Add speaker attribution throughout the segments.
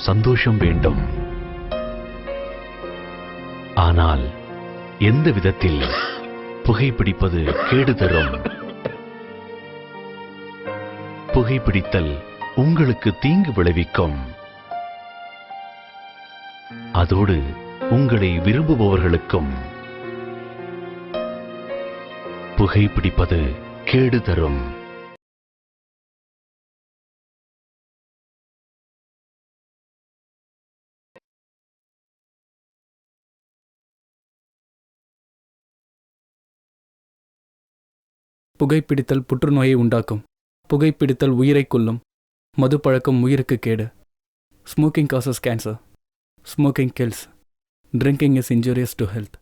Speaker 1: சந்தோஷம் வேண்டும். ஆனால் எந்த விதத்தில் புகைப்பிடிப்பது கேடு தரும்? புகைப்பிடித்தல் உங்களுக்கு தீங்கு விளைவிக்கும். அதோடு உங்களை விரும்புபவர்களுக்கும் புகைப்பிடிப்பது கேடு தரும்.
Speaker 2: புகைப்பிடித்தல் புற்றுநோயை உண்டாக்கும். புகைப்பிடித்தல் உயிரை கொல்லும். மது பழக்கம் உயிருக்கு கேடு. Smoking causes cancer. Smoking kills. Drinking is injurious to health.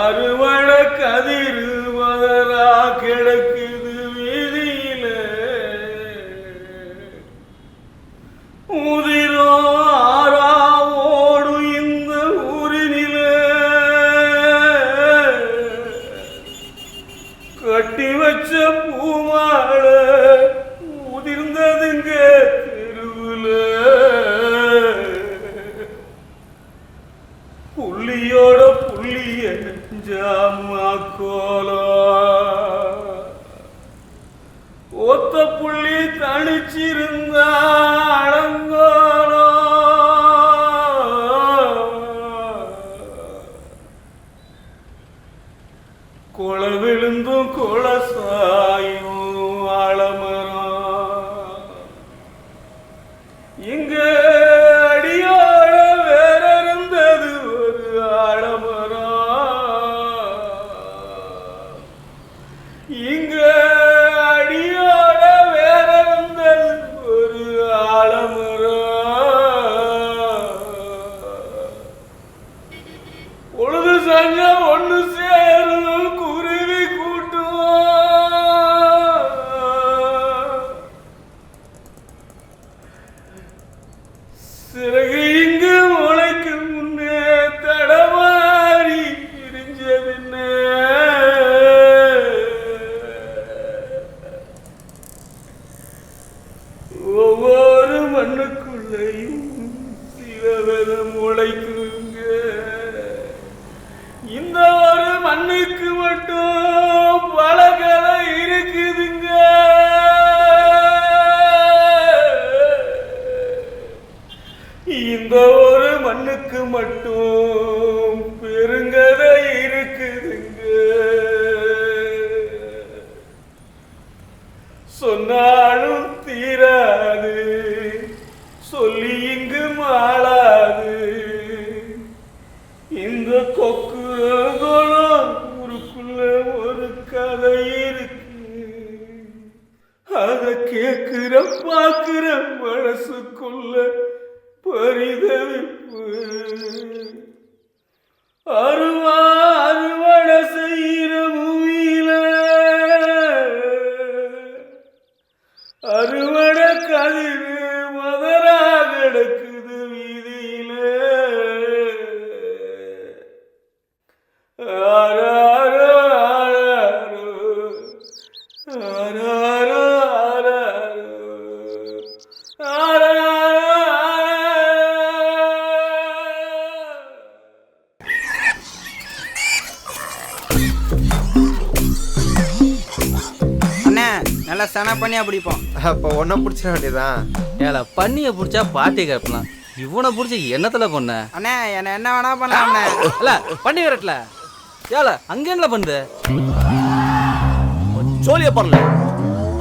Speaker 3: அறுவட கதிர் மதரா கிடக்குது வீதியில உதிரோ ஆறா ஓடு இந்த ஊரினில கட்டி வச்ச பூமால உதிர்ந்ததுங்க தெருவுல புள்ளியோட புள்ளிய ஜாமா கோலம் ஒத்த புள்ளி தனிச்சிருந்த அலங்கோலம் கொலை விழுந்தும் கொலசாயும் ஆலமரம் இங்க அடியோட வேற இருந்தது ஒரு ஆலமரம் இங்க அடியோட வேற இருந்தது ஒரு ஆலமரம் பொழுது சங்க ஒண்ணு சேரும் குருவி கூட்டம் சிறகு இங்கு முளைக்கு முன்னே தடமாறி பிரிஞ்சதுன்ன ஒவ்வொரு மண்ணுக்குள்ளையும் சிலவர முளைக்குங்க இந்த ஒரு மண்ணுக்கு மட்டும் பல கதை இருக்குதுங்க இந்த ஒரு மண்ணுக்கு மட்டும் பெருங்கதை இருக்குதுங்க சொன்னாலும் தீராது சொல்லி இங்கு மாளாது இந்த கொக்குறகுளம் ஊருக்குள்ள ஒரு கதை இருக்கு அத கேக்குற பாக்குற மனசுக்குள்ள பரிதவிப்பு அறுவட செய்யற பூமியில அறுவட கதிர் மதரா கிடக்குது வீதியில ஆராரோ ஆராரோ ஆராரோ ஆராரோ
Speaker 4: அண்ணே நல்லா சன பண்ணியா பிடிப்போம்.
Speaker 5: அப்போ ஒன்றை பிடிச்சிட வேண்டியதான்.
Speaker 6: ஏல பண்ணியை பிடிச்சா பாட்டி கேட்கலாம், இவனை பிடிச்சி என்னத்துல பண்ண?
Speaker 4: அண்ணே என்ன வேணா பண்ணலாம் அண்ணே.
Speaker 6: இல்ல பண்ணி வரட்டல ஏல அங்க என்ன பண்ணுது?
Speaker 5: சோழிய பண்ணல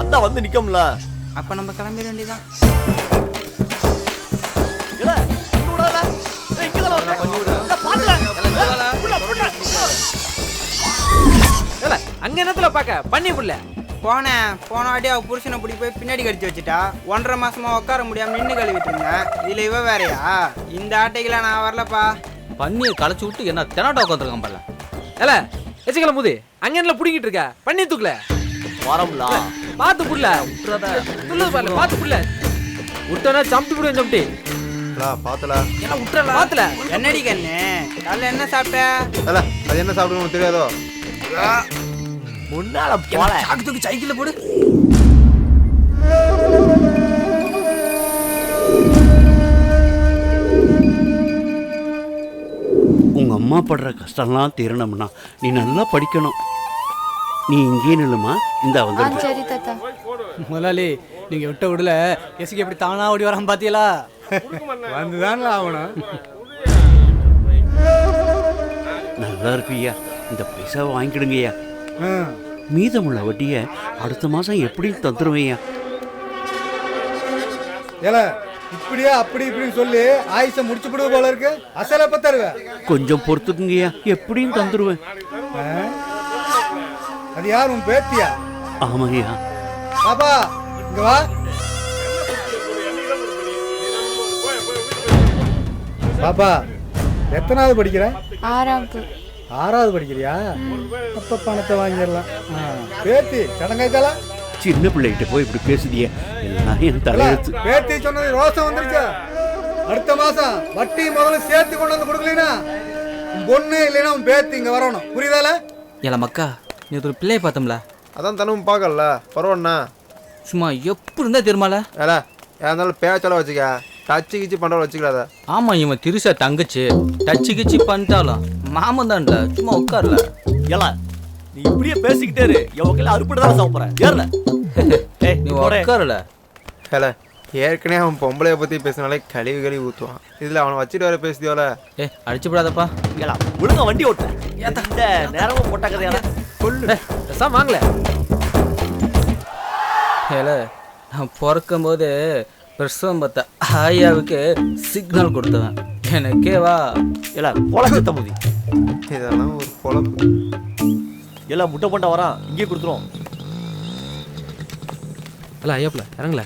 Speaker 5: அதான் வந்து நிக்கம்ல.
Speaker 4: அப்ப நம்ம கிளம்பிட வேண்டியதான்.
Speaker 6: அங்க என்னத்துல பாக்க பண்ணி புள்ள
Speaker 4: போன வாட்டி அவ புருஷனை பிடி போய் பின்னாடி கடிச்சு வச்சுட்டா. 1.5 மாசமா உட்கார முடியாம நின்று கழுவிட்டு இருந்தேன். இதுல இவ வேறையா? இந்த ஆட்டைக்கெல்லாம் நான் வரலப்பா.
Speaker 6: பண்ணியை களைச்சு விட்டு என்ன தெனாட்டா உட்காந்துருக்கான் பால. ஏல எச்சிக்கல முதி அங்க என்ன புடிங்கிட்டு இருக்க? பண்ணி தூக்கல
Speaker 5: வரம்ல
Speaker 6: பாத்து புள்ள துள்ளு பால பாத்து புள்ள விட்டனா சம்பி புடியும் சம்பி
Speaker 5: பாத்தல
Speaker 6: என்ன விட்டுறல பாத்துல.
Speaker 4: என்னடி கண்ணு காலைல என்ன சாப்பிட்ட?
Speaker 5: அது என்ன சாப்பிடுன்னு தெரியாதோ? முன்னால போல
Speaker 6: சாக்கு தூக்கி சைக்கிள்ல போடு.
Speaker 7: உங்க அம்மா படுற கஷ்டம்லாம் தீரணும்னா நீ நல்லா படிக்கணும். நீ இங்கே நில்லுமா, இந்த வந்து
Speaker 8: சரி தாத்தா.
Speaker 2: முதலாளி நீங்க விட்ட விடல எசிக்கு எப்படி தானா ஓடி வரான் பாத்தீங்களா?
Speaker 3: வந்துதான் ஆகணும்.
Speaker 7: நல்லா இருப்பியா, இந்த பைசாவை வாங்கிக்கிடுங்கய்யா. மீதமுள்ள வட்டியை அடுத்த மாசம் எப்படி தந்துருவையா?
Speaker 9: ஏல இப்படியா அப்படி இப்படின்னு சொல்லி ஆயுச முடிச்சு விடுவ போல இருக்கு. அசல எப்ப தருவேன்?
Speaker 7: கொஞ்சம் பொறுத்துக்குங்கய்யா, எப்படியும் தந்துருவேன்.
Speaker 9: அது யார், உன் பேத்தியா?
Speaker 7: ஆமாய்யா.
Speaker 9: பாப்பா இங்க வா. பாப்பா எத்தனாவது படிக்கிற?
Speaker 8: 6வது.
Speaker 9: 6வது படிக்கிறியா? அப்ப பணத்தை வாங்கிடலாம். பேத்தி சடங்காய்க்கலாம்.
Speaker 7: சின்ன பிள்ளைகிட்ட போய் இப்படி பேசுதியே, எல்லாம் என் தலையெழுத்து.
Speaker 9: பேத்தி சொன்னது ரோசம் வந்துருச்சா? அடுத்த மாசம் வட்டி முதல்ல சேர்த்து கொண்டு வந்து கொடுக்கலனா உன் பொண்ணு இல்லைன்னா உன் பேத்தி இங்க வரணும். புரியுதால?
Speaker 6: ஏல மக்கா, நீ ஒரு பிள்ளையை பார்த்தோம்ல,
Speaker 5: அதான் தனமும் பார்க்கல பரவாயில்லண்ணா.
Speaker 6: சும்மா எப்படி இருந்தா தெரியுமால?
Speaker 5: ஏடா இருந்தாலும் பேச்செல்லாம் வச்சுக்க, டச்சு கிச்சு பண்ணுறவளை வச்சுக்கலாத.
Speaker 6: ஆமா, இவன் திருசா தங்கச்சி டச்சு கிச்சு பண்ணிட்டாலும் மாமன் தான்ல, சும்மா உட்கார்ல.
Speaker 8: ஏலா நீ இப்படியே பேசிக்கிட்டே இரு, என் வகையில் அறுப்பட்டு தான் சாப்பிட போறேன். ஏறல
Speaker 6: நீ உட்காரல.
Speaker 5: ஏல ஏற்கனவே அவன் பொம்பளைய பற்றி பேசினாலே கழுவி ஊற்றுவான். இதில் அவனை வச்சுட்டு வர பேசுதியோல.
Speaker 6: அடிச்சு போடாதப்பா.
Speaker 8: ஏலா ஒழுங்கா வண்டி ஓட்டுறேன். இந்த நேரமும் போட்டாக்கதே
Speaker 6: கொள்ளு வாங்கல. ஏல நான் பிறக்கும் போது பிரசவம் பார்த்த ஆயாவுக்கு சிக்னல் கொடுத்தவன். எனக்கே வா.
Speaker 8: ஏலா பொழக்க தம்பதி,
Speaker 5: இதெல்லாம் ஒரு பொழப்பு.
Speaker 8: எல்லாம் முட்டை போட்டா வரான், இங்கே கொடுத்துருவோம்.
Speaker 6: இல்ல ஐயாப்ல இறங்கல.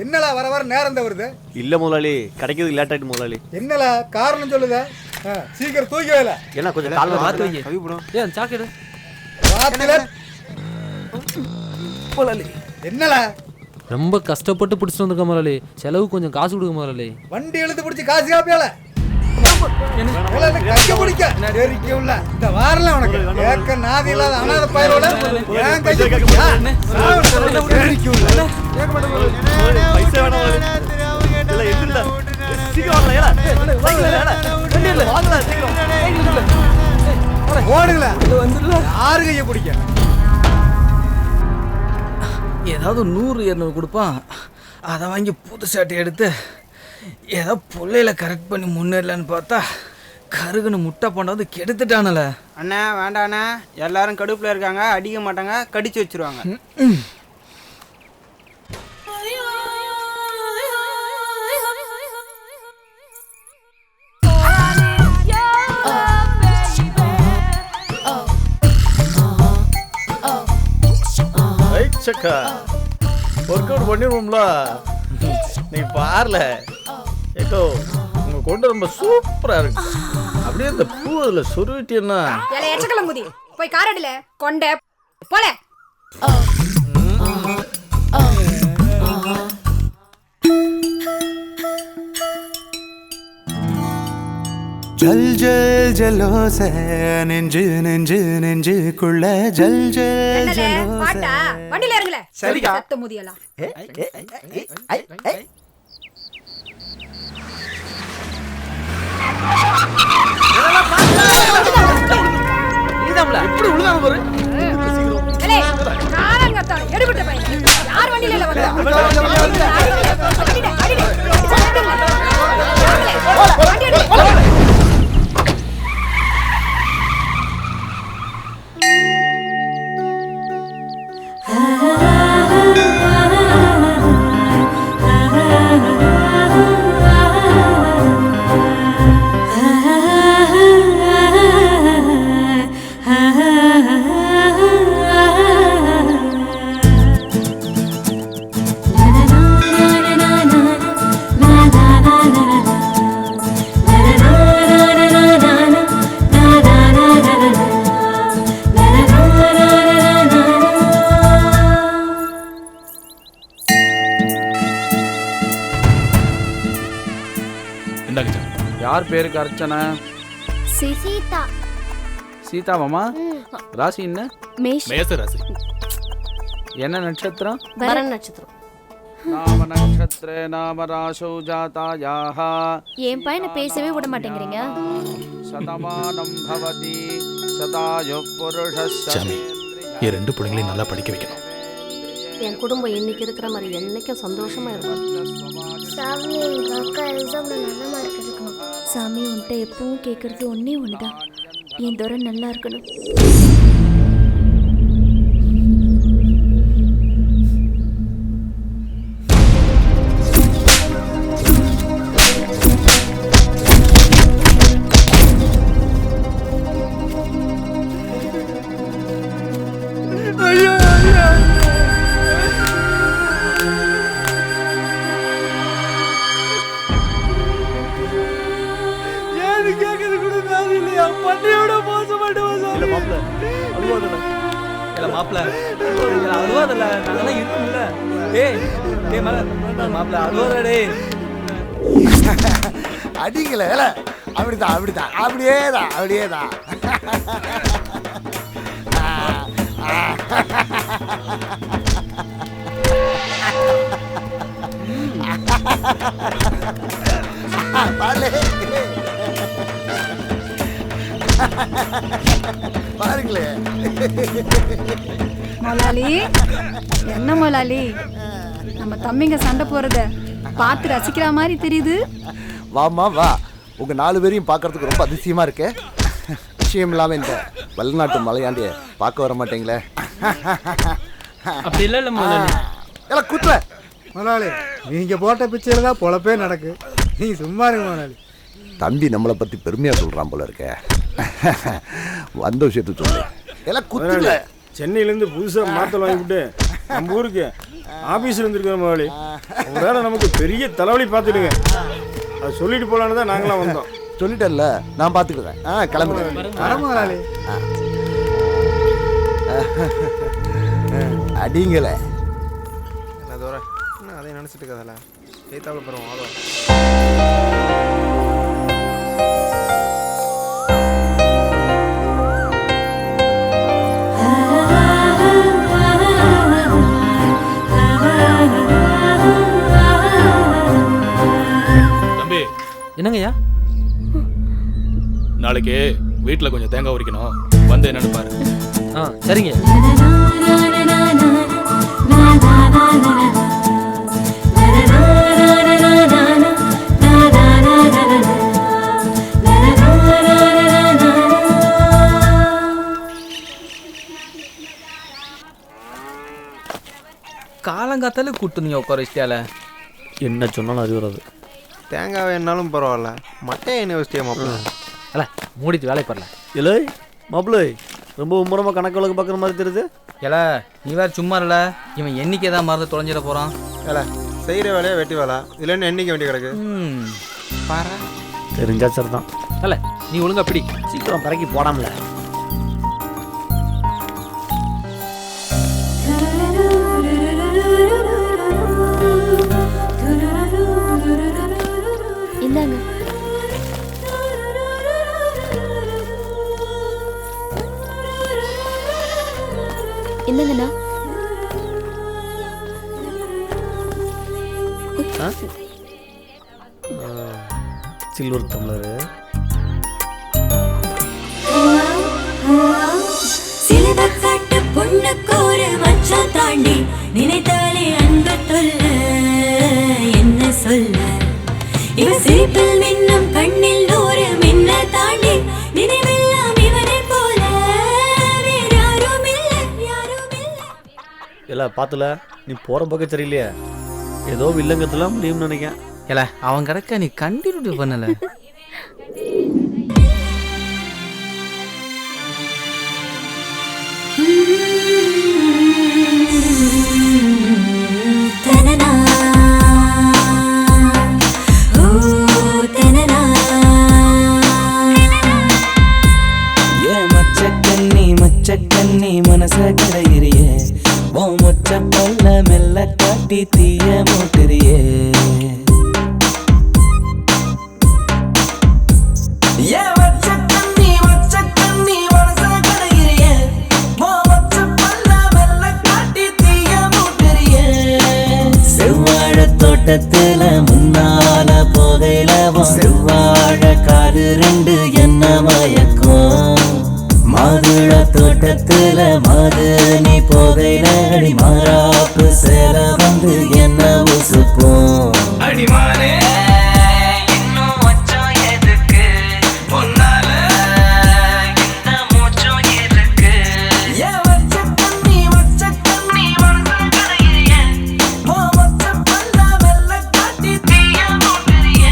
Speaker 9: என்னடா வர வர நேரம் தான் வருது?
Speaker 8: இல்ல முதலாளி, கிடைக்கிறது லேட் ஆயிட்டு முதலாளி.
Speaker 9: என்னடா காரணம் சொல்லுத? சீக்கிரம் தூக்கி வைல.
Speaker 8: ஏன்னா கொஞ்சம் கால்
Speaker 6: மாத்து வை.
Speaker 5: கவிப்படும்.
Speaker 6: ஏன் சாக்கெடு
Speaker 9: வாத்தில
Speaker 6: முதலாளி.
Speaker 9: என்னடா
Speaker 10: ரொம்ப கஷ்டப்பட்டு பிடிச்சிட்டு வந்திருக்க முதலாளி, செலவு கொஞ்சம் காசு கொடுக்க முதலாளி.
Speaker 9: வண்டி இழுத்து பிடிச்சி காசு காப்பியால கைய பிடிக்க தெரிக்கும்ல. இந்த வாரல உனக்கு கேட்க நாதி இல்லாத அனாதை பயரோட ஏன் கைய பிடிக்க தெரிக்கும்ல.
Speaker 8: பைசா வேணாம் இல்ல இல்ல சீக்கிரம் வரல. ஏலா வண்டி இல்ல வாங்கல சீக்கிரம்
Speaker 9: ஓடுங்கள வந்துடல. யாரு கைய பிடிக்க?
Speaker 6: ஏதாவது 100-200 கொடுப்பான். அதை வாங்கி புது சட்டை எடுத்து ஏதோ பிள்ளையில கரெக்ட் பண்ணி முன்னேறலான்னு பார்த்தா கருகுன்னு முட்டை பண்ணாவது கெடுத்துட்டானல.
Speaker 4: அண்ணா வேண்டாண்ணா, எல்லாரும் கடுப்பில் இருக்காங்க, அடிக்க மாட்டாங்க, கடிச்சு வச்சிருவாங்க.
Speaker 8: ஒர்க் அவுட் பண்ணிடுவோம்ல. நீ பாருல ஏக்கோ, உங்க கொண்டு ரொம்ப சூப்பரா இருக்கு. அப்படியே இந்த பூ அதுல சொருவிட்டீன்னா
Speaker 11: எச்சக்கலங்குதி போய் காரடில கொண்ட போல.
Speaker 12: ஜல் ஜல் ஜலோச நெஞ்சு நெஞ்சு நெஞ்சுக்குள்ள ஜல் ஜல் ஜலோச.
Speaker 11: பாட்டா வண்டில இறங்கல.
Speaker 4: சரிக்கா.
Speaker 11: சத்த முதியலாம்.
Speaker 6: எப்படி உழுதாங்க பாரு.
Speaker 11: காலங்கத்தால எடுபட்ட பையன் யார் வண்டில இல்ல வந்தா?
Speaker 6: யார் பேருக்கு அர்ச்சனா?
Speaker 11: சீதா.
Speaker 6: சீதா மாமா. ராசி என்ன?
Speaker 10: மேஷ ராசி.
Speaker 6: என்ன நட்சத்திரம்?
Speaker 11: பரண நட்சத்திரம்.
Speaker 6: நாம நட்சத்திரே நாம ராசோ ஜாதாயாஹ.
Speaker 11: என் பையனை பேசவே விட மாட்டேங்கிறீங்க.
Speaker 6: சதமானம் பவதி சதாயு புருஷஸ்ய.
Speaker 10: என் 2 பிள்ளைங்களையும் நல்லா படிக்க வைக்கணும்.
Speaker 11: என் குடும்பம் இன்னைக்கு இருக்கிற மாதிரி என்னைக்கும் சந்தோஷமா இருக்கும்.
Speaker 13: சாமி, எங்க அக்கா எக்ஸாம்ல நல்ல மார்க் எடுக்கணும்.
Speaker 11: சாமி உன்கிட்ட எப்பவும் கேட்கறது ஒன்னே ஒண்ணுதான், என் துறை நல்லா இருக்கணும்.
Speaker 3: ஏன்னு கேட்கறது கூட நான் இல்லையா? பண்ணியோட மோசம்
Speaker 6: இல்லை மாப்பிள்ள அழுவாதில்ல நாங்களாம் இருக்கும்ல. டேய் மேல மாப்பிள்ள அழுவாத டே.
Speaker 9: அடிக்கல அப்படிதான் அப்படியேதான் பாருங்களே.
Speaker 14: முதலாளி என்ன முதலாளி, நம்ம தம்பிங்க சண்டை போறத பார்த்து ரசிக்கிற மாதிரி தெரியுது.
Speaker 9: வாமா வா, உங்க 4 பேரையும் பார்க்கறதுக்கு ரொம்ப அதிசயமா இருக்கு. விஷயம் இல்லாம இந்த வெளிநாட்டு மலையாண்டிய பார்க்க வர மாட்டீங்களே?
Speaker 10: அப்படி இல்லை முதலாளி.
Speaker 9: எல்லாம் குத்துல முதலாளி, நீங்க போட்ட பிச்சையில தான் பொழப்பே நடக்கு. நீ சும்மா இருங்க முதலாளி. தம்பி நம்மளை பத்தி பெருமையா சொல்றான் போல இருக்க. வந்த விஷயத்தை சொல்லு. எல்லாம் குத்துல
Speaker 8: சென்னையிலேருந்து புதுசாக மாத்தல் வாங்கிவிட்டு நம்ம ஊருக்கு ஆஃபீஸில் இருந்துருக்கிற முதலாளி. வேலை நமக்கு பெரிய தலைவலி பார்த்துடுங்க. அது சொல்லிட்டு போகலான்னு தான் நாங்களாம் வந்தோம்.
Speaker 9: சொல்லிட்டேன்ல, நான் பார்த்துக்கிறேன். கிளம்புறேன் முதலாளி. அடிங்களே
Speaker 5: அதை நினச்சிட்டு இருக்கதில்ல ஏத்தாவில் போகிறோம்.
Speaker 3: தம்பி
Speaker 10: என்னங்கய்யா?
Speaker 3: நாளைக்கு வீட்டில் கொஞ்சம் தேங்காய் உரிக்கணும், வந்து என்னன்னு பாரு.
Speaker 10: சரிங்க.
Speaker 6: காலங்காத்தாலே கூப்பிட்டு நீங்கள் உட்கார வச்சிட்டியால.
Speaker 8: என்ன சொன்னாலும் அது வராது.
Speaker 5: தேங்காய் என்னாலும் பரவாயில்ல, மட்டை யூனிவர்சிட்டியா மாப்பிள்ள?
Speaker 10: அல்ல மூடிட்டு வேலை பரல.
Speaker 8: இல்லை மாப்பிள்ளை ரொம்ப உம்மரமாக கணக்கு வழக்கு பார்க்குற மாதிரி தெரியுது.
Speaker 6: ஏல நீ வேறு சும்மா இல்ல, இவன் எண்ணிக்கை தான் மறந்து தொலைஞ்சிட போகிறான்.
Speaker 5: ஏல செய்கிற வேலையா வெட்டி வேலை, இல்லைன்னு எண்ணிக்க வேண்டி கிடக்கு. பாரு
Speaker 8: தெரிஞ்சா சார் தான்.
Speaker 10: அல்ல நீ ஒழுங்கா பிடி,
Speaker 8: சீக்கிரம் பறக்கி போடாமல.
Speaker 11: இந்தாங்க. இந்தாங்கண்ணா.
Speaker 8: Silver tumbler.
Speaker 15: சிலவக்காட்டு பொண்ணுக்கு ஒரு மச்சான் தாண்டி நினைத்தாலே அன்பு தொல்ல என்ன சொல்ல. இவ சிரிப்பில் மின்னும் கண்ணில் ஒரு மின்ன தாண்டி நினைவெல்லாம் இவனை போல வேற யாரும் இல்லை யாரும் இல்லை.
Speaker 8: எல்லாம் பார்த்துல நீ போகிற பக்கம் சரியில்லையே, ஏதோ வில்லங்கத்தெல்லாம் முடியும்னு நினைக்கிறேன்.
Speaker 6: ஏல அவன் கிடக்க நீ கண்டினியூ பண்ணல.
Speaker 16: மச்சக்கண்ணி மனச கடையிறியே, ஓ மொச்ச பல்ல மெல்ல காட்டி தீய மூட்டுறியே. செவ்வாழ தோட்டத்துல முன்னால போதையில செவ்வாழ காடு 2 என்ன மயக்கும். மாதுள தோட்டத்துல மாது நீ போதையில அடி மாறாப்பு சேர வந்து என்ன உசுப்போம். அடிமானே இன்னும் வச்சோம் எதுக்கு, பொன்னால இந்த மூச்சம் இருக்கு. வச்ச கண்ணி மனசு கடையிறிய, மொச்ச பல்ல வெள்ள காட்டி தீய மூட்டுறிய.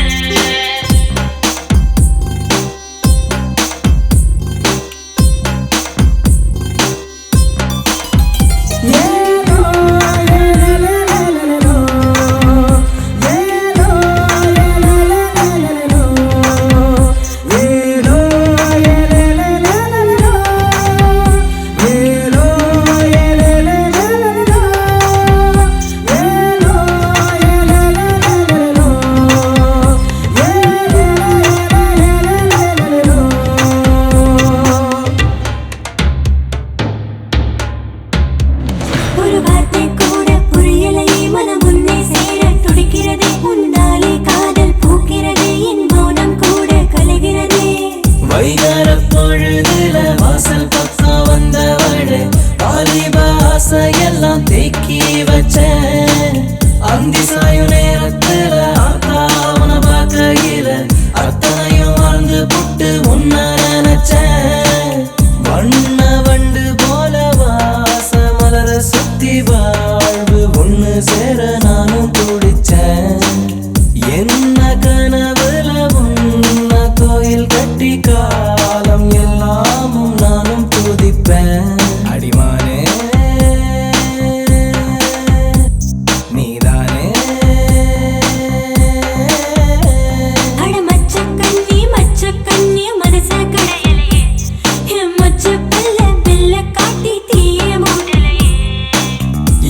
Speaker 16: Yeah. பொழுதுல வாசல் பக்கம் வந்தவளே வாலிப ஆசையெல்லாம் தேக்கி வச்சேன் அந்தி சாயும் நேரத்துல ஆத்தாவன பார்க்கையில அத்தனையும் வாழ்ந்து புட்டு உன்ன நினைச்சேன் வண்ண வண்டு போல வாச மலர சுத்தி வாழ்வு ஒண்ணு சேர நானும் துடிச்சேன் என்ன கனவுல உன்ன கோயில் கட்டி காலம் எல்லாமும் நானும் துதிப்பேன் அடிமானே நீதானே
Speaker 15: அட மச்சக்கண்ணி மனச கடையலையே என் மச்ச பல்ல வெள்ள காட்டி தீய மூடலையே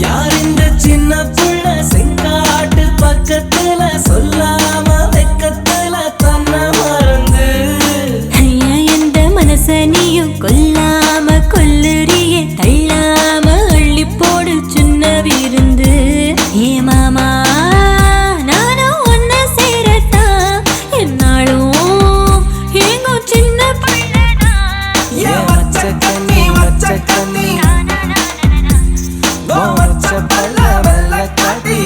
Speaker 16: யார் இந்த சின்ன புள்ள செங்காட்டு பக்கத்துல சொல்லாம வெக்கத்துல தன்னை மறந்து
Speaker 15: ஐயா எந்த மனச நீயும் கொல்லாம கொல்லுறியே தள்ளாம அள்ளி போடு சின்ன விருந்து ஏ மாமா நானும் ஒன்ன சேரத்தான் என்னாலும் எங்கும் சின்ன பிள்ளைனா
Speaker 16: ஏன் வச்ச கண்ணி வச்ச பல்ல வெள்ள காட்டி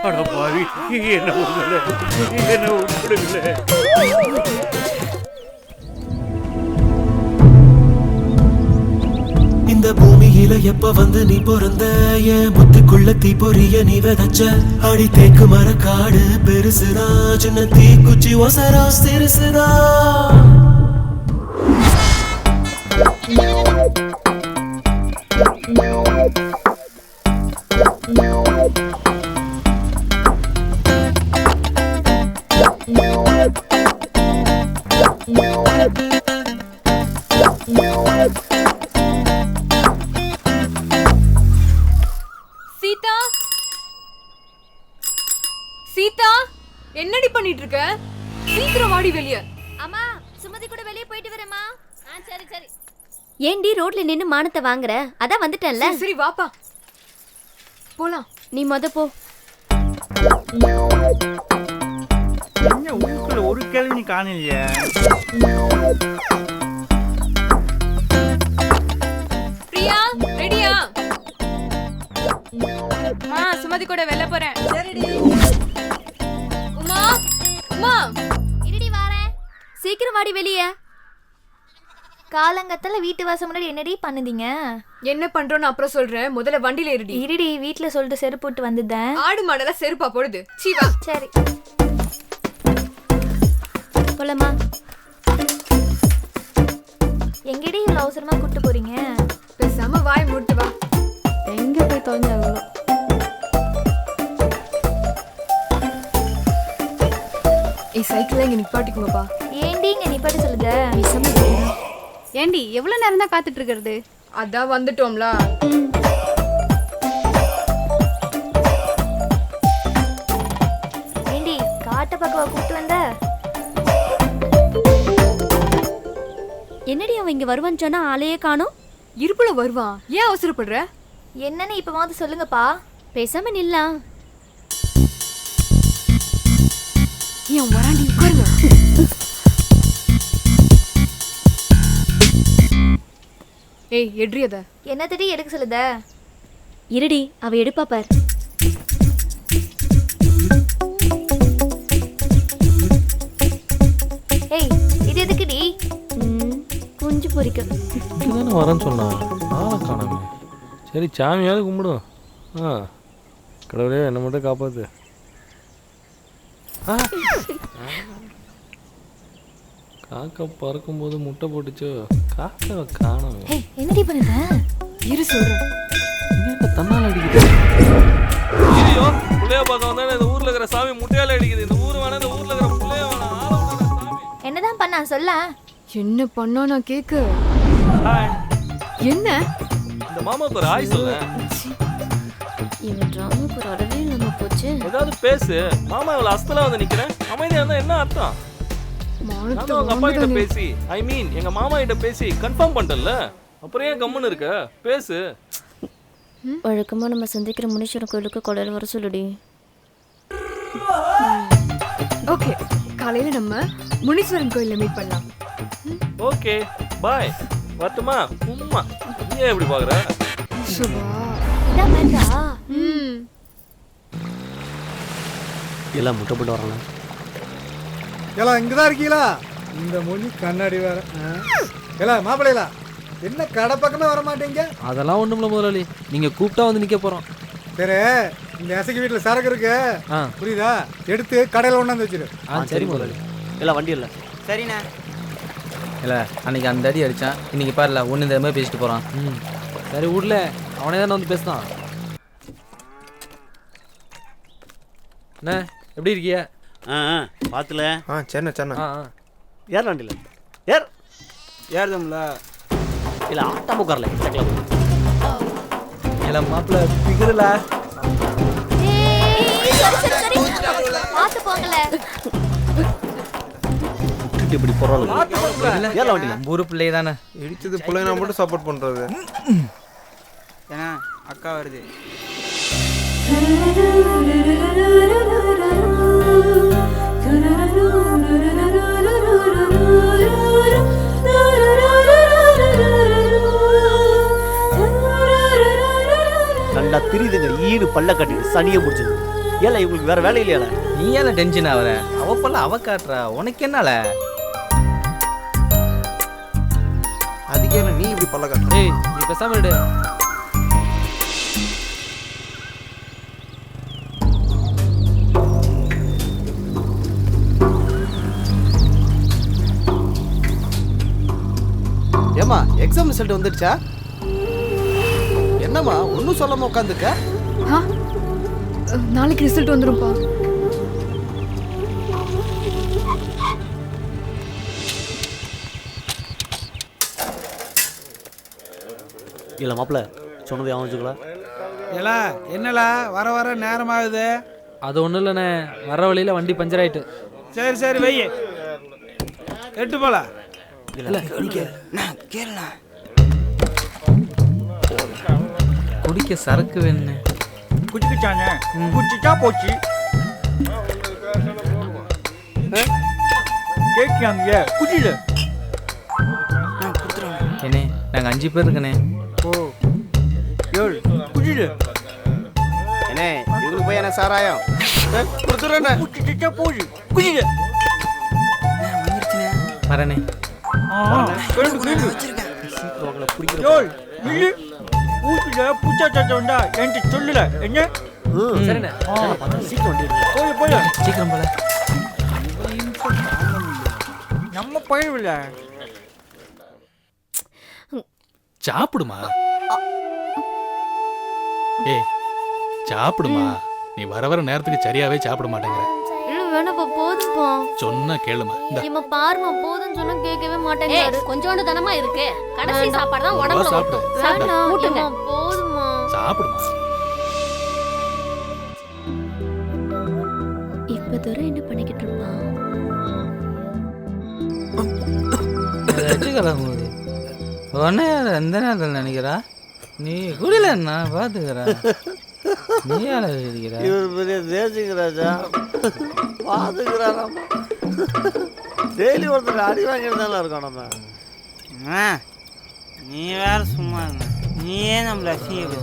Speaker 7: அட பாவி என்ன உங்களை என்ன விட்டுடுங்களே.
Speaker 16: இந்த பூமியில எப்ப வந்து நீ பிறந்த என் புத்திக்குள்ள தீ பொரிய நீ விதைச்ச அடி தேக்கு மரக்காடு பெருசுதா சின்ன தீக்குச்சி ஒசரா சிறுசுதா
Speaker 17: சீதா சீதா என்னடி பண்ணிட்டு இருக்க? சீக்கிரம் வாடி வெளிய.
Speaker 11: அம்மா சுமதி கூட வெளிய போயிட்டு வரேம்மா. சரி சரி. ஏண்டி ரோட்ல நின்னு மானத்தை வாங்குற? அதான் வந்துட்டேன்ல.
Speaker 17: சரி வாப்பா போலாம்.
Speaker 11: நீ மொத போ.
Speaker 18: என்ன உங்களுக்குள்ள ஒரு கேள்வி காணலையே?
Speaker 17: பிரியா ரெடியா? மா சுமதி கூட வெளிய போறேன். சரிடி. உமா உமா
Speaker 11: இருடி வாரேன். சீக்கிரம் வாடி வெளிய. காலங்கத்துல வீட்டு வாசல் முன்னாடி என்னடி பண்ணுதீங்க?
Speaker 17: என்ன பண்றோன்னு அப்புறம் சொல்றேன். முதல்ல வண்டியில இருடி.
Speaker 11: இருடி வீட்ல சொல்லிட்டு செருப்பு போட்டு வந்துட்டேன்.
Speaker 17: ஆடு மாடெல்லாம் செருப்பா போடுது. சீவா.
Speaker 11: சரி. போலாமா? எங்கடி இவ்வளவு அவசரமா கூட்டு போறீங்க?
Speaker 17: பேசாம வாய் மூட்டு வா.
Speaker 14: எங்க போய் தொலைஞ்சாங்களோ?
Speaker 17: சைக்கிள் இங்க நிப்பாட்டிக்குங்கப்பா.
Speaker 11: ஏண்டி இங்க நிப்பாட்ட சொல்லுத?
Speaker 14: ஏண்டி எவ்வளவு நேரம் தான் காத்துட்டு இருக்கிறது?
Speaker 17: அதான் வந்துட்டோம்ல.
Speaker 11: ஏண்டி காட்ட பக்கவா கூப்பிட்டு வந்த? என்னடி அவன் இங்க வருவான்னு சொன்னா ஆளையே காணோம்.
Speaker 17: இருப்புல வருவான். ஏன் அவசரப்படுற?
Speaker 11: என்னன்னு இப்பவாவது சொல்லுங்கப்பா. பேசாம நில்லாம்.
Speaker 17: ஏன் வராண்டி உட்காருங்க. ஏய் எட்ரியத.
Speaker 11: என்னத்தடி எடுக்க சொல்லுத? இருடி அவ எடுப்பா பார். ஏய் இது எதுக்குடி? குஞ்சு பொரிக்க.
Speaker 10: தானே வரேன்னு சொன்னா ஆளை காணாமே. சரி சாமியாவது கும்பிடும். கடவுளே என்னை மட்டும் காப்பாத்து. காக்கா பறக்கும்போது முட்டை போட்டுச்சோ. காக்காவை காணாமே.
Speaker 11: ஏய் என்னடி பண்ணுத?
Speaker 17: இரு சொல்றேன்.
Speaker 10: என்ன தன்னால அடிக்குது? ஐயோ புள்ளைய பார்க்க வந்தா இந்த ஊர்ல இருக்கிற சாமி முட்டையால அடிக்குது. இந்த ஊர் வேணா இந்த ஊர்ல இருக்கிற புள்ளைய வேணா.
Speaker 11: என்னதான் பண்ணா சொல்ல?
Speaker 17: என்ன பண்ணா நான் கேக்கு என்ன
Speaker 10: இந்த மாமாவுக்கு ஒரு ஆய் சொல்ல.
Speaker 11: இவன் டிராமாக்கு ஒரு அறவே இல்லாம போச்சு.
Speaker 10: ஏதாவது பேசு. மாமா இவ்வளவு அஸ்தலா வந்து நிக்கிறேன். அமைதியா இருந்தா என்ன அர்த்தம்? நான் உங்க அப்பா கிட்ட பேசி எங்க மாமா கிட்ட பேசி கன்ஃபார்ம் பண்ணிட்டல. அப்புறம் ஏன் கம்முன்னு இருக்க? பேசு.
Speaker 11: வழக்கமா நம்ம சந்திக்கிற முனீஸ்வரன் கோயிலுக்கு கொலையில வர சொல்லுடி.
Speaker 17: ஓகே, காலையில நம்ம முனீஸ்வரன் கோயில்ல மீட் பண்ணலாம்.
Speaker 10: Okay bye. வரட்டுமா? உம்மா நீ ஏன் இப்படி பாக்குற?
Speaker 17: சுபா
Speaker 11: இதான் மேட்டா.
Speaker 7: எல்லாம் முட்டை போட்டு வரலாம்.
Speaker 9: எல்லாம் இங்கே தான் இருக்கீங்களா? இந்த மொழி கண்ணாடி வேற. எல்லாம் மாப்பிள்ளைகளா என்ன கடை பக்கமே வர மாட்டீங்க?
Speaker 10: அதெல்லாம் ஒண்ணுமில்ல முதலாளி, நீங்க கூப்பிட்டா வந்து நிக்க போறோம்.
Speaker 9: சரி, இந்த அசைக்கு வீட்டில் சரக்கு இருக்கு, புரியுதா? எடுத்து கடையில் கொண்டாந்து வச்சிரு.
Speaker 10: சரி முதலாளி.
Speaker 7: எல்லாம் வண்டி இல்லை.
Speaker 4: சரிண்ணா.
Speaker 6: இல்லை அன்னைக்கு அந்த அடி அடித்தான், இன்னைக்கு பாருல ஒன்று இந்த மாதிரி பேசிட்டு போகிறான்.
Speaker 10: சரி விடல, அவனே தானே வந்து பேசினான். என்ன எப்படி இருக்கிய?
Speaker 7: பார்த்துல.
Speaker 5: சரிண்ணா சரிண்ணா.
Speaker 7: ஏர் வண்டியில்
Speaker 4: ஏறுதும்ல.
Speaker 7: இல்லை ஆட்டா உட்காரல.
Speaker 6: இல்லை மாப்பிள்ள பிகரல.
Speaker 11: பாத்து போங்கல.
Speaker 7: இப்படி போறாங்க. ஏல வண்டில
Speaker 6: ஊரு பிள்ளை தானே.
Speaker 5: இடிச்சது பிள்ளை நான் மட்டும் சப்போர்ட் பண்றது.
Speaker 4: ஏன்னா அக்கா வருது.
Speaker 7: நல்லா திரியுதுங்க. ஈடு பல்ல கட்டிட்டு சனியை முடிச்சது. ஏல இவங்களுக்கு வேற வேலை இல்லையால?
Speaker 6: நீ ஏல டென்ஷன் ஆவற? அவ பல்ல அவ காட்டுறா, உனக்கு என்னால?
Speaker 5: அதுக்கே நீ இப்படி பல்ல காட்டுற?
Speaker 10: ஏய் நீ பேசாம இரு.
Speaker 19: ஏமா எக்ஸாம் ரிசல்ட் வந்துடுச்சா? என்னம்மா ஒன்றும் சொல்லாம உட்காந்துக்க?
Speaker 17: நாளைக்கு ரிசல்ட் வந்துரும்பா.
Speaker 7: இல்லை மாப்பிள்ள சொன்னது அவன்
Speaker 3: ஏலா என்னலா வர வர நேரமாகுது.
Speaker 10: அது ஒன்றும் இல்லைண்ணே, வர வழியில் வண்டி பஞ்சர் ஆயிட்டு.
Speaker 3: சரி சரி வை எட்டு போல.
Speaker 6: குடிக்க சரக்கு வேணும்.
Speaker 3: குடிச்சானே குடிச்சா போச்சு. கேட்காங்க குடியில.
Speaker 6: ஏனே நாங்கள் 5 பேர் இருக்கனே.
Speaker 3: ஓ ஏழு குடியில.
Speaker 19: ஏனே இதுக்கு போய் என்ன சாராயம் கொடுத்துறேண்ணே.
Speaker 3: குடிச்சா போச்சு குடியில.
Speaker 6: வரனே.
Speaker 3: பூச்சாச்சா என்கிட்ட சொல்லல. என்ன
Speaker 6: சீக்கிரம் போல.
Speaker 3: நம்ம பையன் இல்ல.
Speaker 20: சாப்பிடுமா. ஏய் சாப்பிடுமா. நீ வர வர நேரத்துக்கு சரியாவே சாப்பிட மாட்டேங்கிற.
Speaker 11: வேணாப்பா போதும்பா.
Speaker 20: சொன்னா கேளுமா.
Speaker 11: இம்மா பாருமா போதும் சொன்னா கேட்கவே மாட்டேங்கிறாரு. கொஞ்சோண்டு தனமா இருக்கு. கடைசி சாப்பாடு தான் உடம்புல ஊட்டும். சாப்பிடுங்க. போதுமா.
Speaker 20: சாப்பிடுமா.
Speaker 11: இப்ப தர என்ன பண்ணிக்கிட்டு இருப்பான்?
Speaker 6: உடனே எந்த நேரத்தில் நினைக்கிறா? நீ குடில நான் பார்த்துக்கிறேன். நீ யார இருக்கிற?
Speaker 7: இவர் பெரிய தேசிக்கிறாச்சா பார்த்துக்கிறாராம். டெய்லி ஒருத்தர் அடி வாங்கிட்டு இருக்கோம் நம்ம.
Speaker 4: நீ வேற சும்மா இருந்த. நீயே நம்மள அசிங்க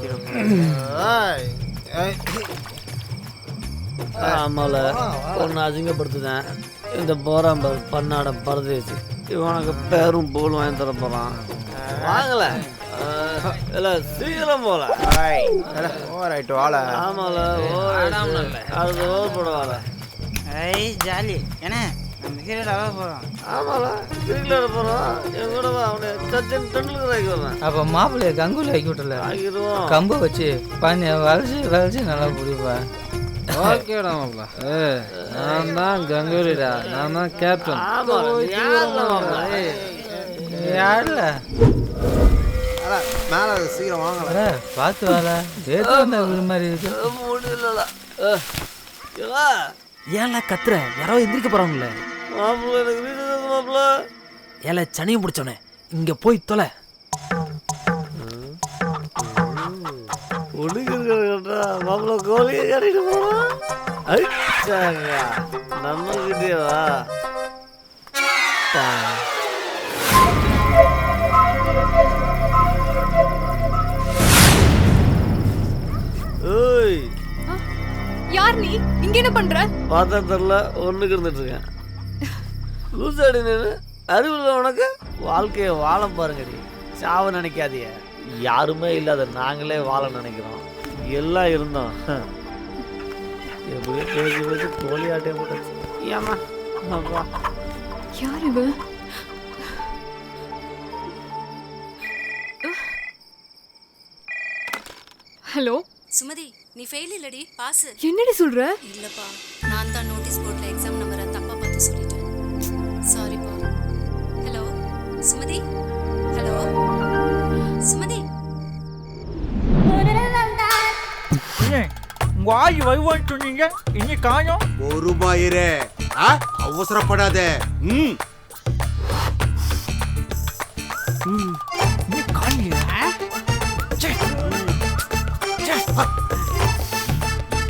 Speaker 7: ஆமால ஒன்று அசிங்கப்படுத்துதேன். இந்த போராம்பர் பன்னாட பரதேசி இவனுக்கு பேரும் போலும் வாங்கி தர போகிறான். வாங்கல இல்லை சீக்கிரம் போல.
Speaker 5: ஓரைட்டு வாழ.
Speaker 7: ஆமால அது ஓவர் போட வாழ.
Speaker 4: ஐ ஜாலி. ஏன்னா கிரிக்கெட் ஆக போகிறோம்.
Speaker 7: ஆமால கிரிக்கெட் போகிறோம். என் கூட அவனை சச்சின் டெண்டுல்கர் ஆக்கி வரேன்.
Speaker 6: அப்போ மாப்பிள்ளைய கங்குலி ஆக்கி விட்டல.
Speaker 7: ஆக்கிடுவோம்.
Speaker 6: கம்பு வச்சு பானியை வளைச்சி நல்லா பிடிப்பேன்.
Speaker 10: ஓகேடா மாப்ள. நான் தான் கங்குலிடா. நான் தான் கேப்டன்.
Speaker 6: யாருல
Speaker 19: மேலே சீக்கிரம் வாங்கல
Speaker 6: பார்த்து வாழ ஏதோ ஒரு மாதிரி இருக்கு.
Speaker 7: முடியலடா
Speaker 6: ஏன்ல கத்துற? யாரோ எந்திரிக்க போறாங்கல்ல.
Speaker 7: மாப்பிள்ள எனக்கு வீடு மாப்பிள்ள.
Speaker 6: ஏல சனியும் பிடிச்சோனே இங்க போய் தொலை.
Speaker 7: ஒழுங்குறா மாப்பிள்ள கோழியை கட்டிட்டு போறான். நம்ம கிட்டே வா. ஓய்
Speaker 17: யார் நீ? இங்க என்ன பண்ற?
Speaker 7: பார்த்தா தெரியல, ஒண்ணுக்கு இருந்துட்டு இருக்கேன். லூசாடி நின்று அறிவுள்ள உனக்கு வாழ்க்கையை வாழ பாருங்க. நீ சாவ நினைக்காதீங்க. யாருமே இல்லாத நாங்களே வாழ நினைக்கிறோம். எல்லாம் இருந்தோம். எப்படியோ பேசி பேசி கோழி ஆட்டையை போட்டாச்சு. ஏமா அப்பா
Speaker 17: யார் இவ? ஹலோ
Speaker 21: சுமதி, நீ ஃபெயில் இல்லடி, பாஸ்.
Speaker 17: என்னடி சொல்ற?
Speaker 21: இல்லப்பா, நான் தான் நோட்டீஸ் போர்ட்ல எக்ஸாம் நம்பரை தப்பா பார்த்து சொல்லிட்டேன். சாரிப்பா. Hello Sumathi, hello Sumathi.
Speaker 18: உங்க ஆயி வருவான்னு சொன்னீங்க, இனி காணோம்.
Speaker 9: ஒரு ரூபாயிரே அவசரப்படாத.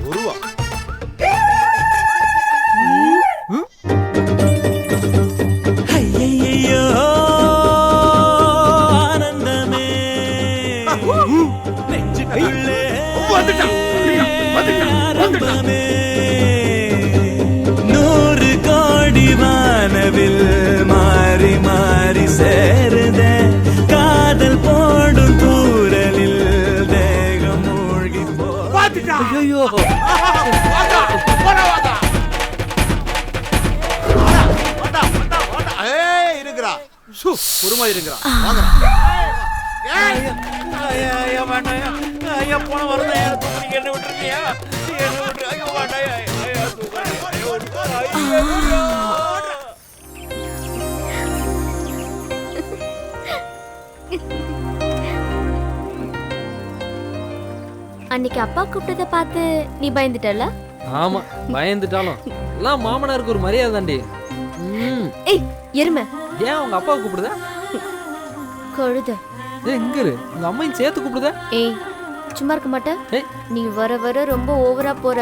Speaker 9: ஒருவா
Speaker 16: ஐயையோ ஆனந்தமே நெஞ்சுக்குள்ளே ஆரம்பமே 100 கோடி வானவில் மாறி மாறி சேருதே காதல் போடும் தூரலில் தேகம் மூழ்கி
Speaker 6: ஐயோ
Speaker 9: இருக்கிறா பொறுமா இருக்கிறா.
Speaker 18: ஐயா போன வரத என்ன விட்டுருக்கியா? என்ன விட்டு ஐயோ வாண்டாயா.
Speaker 11: அன்னைக்கு அப்பா கூப்பிட்டதை பார்த்து நீ பயந்துட்டல?
Speaker 6: ஆமா, பயந்துட்டாலும் எல்லாம் மாமனாருக்கு ஒரு மரியாதை தாண்டி.
Speaker 11: ஏய் எருமை,
Speaker 6: ஏன் உங்க அப்பாவை கூப்பிடுத?
Speaker 11: கழுத.
Speaker 6: எங்க இரு, உங்க அம்மையும் சேர்த்து கூப்பிடுத?
Speaker 11: ஏய் சும்மா இருக்க மாட்டே. நீ வர வர ரொம்ப ஓவரா போற,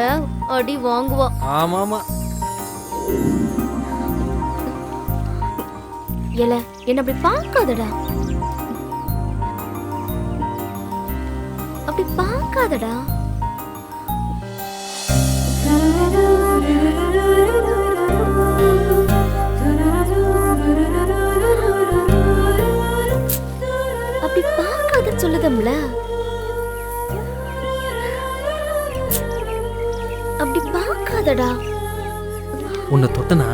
Speaker 11: அடி வாங்குவா.
Speaker 6: ஆமா ஆமா.
Speaker 11: ஏல என்ன அப்படி பார்க்காதடா, அப்படி பார்க்காதடா. அப்படி பார்க்காதன்னு சொல்லுதம்ல. அப்படி பார்க்காதடா.
Speaker 6: உன்னை தொட்டனா,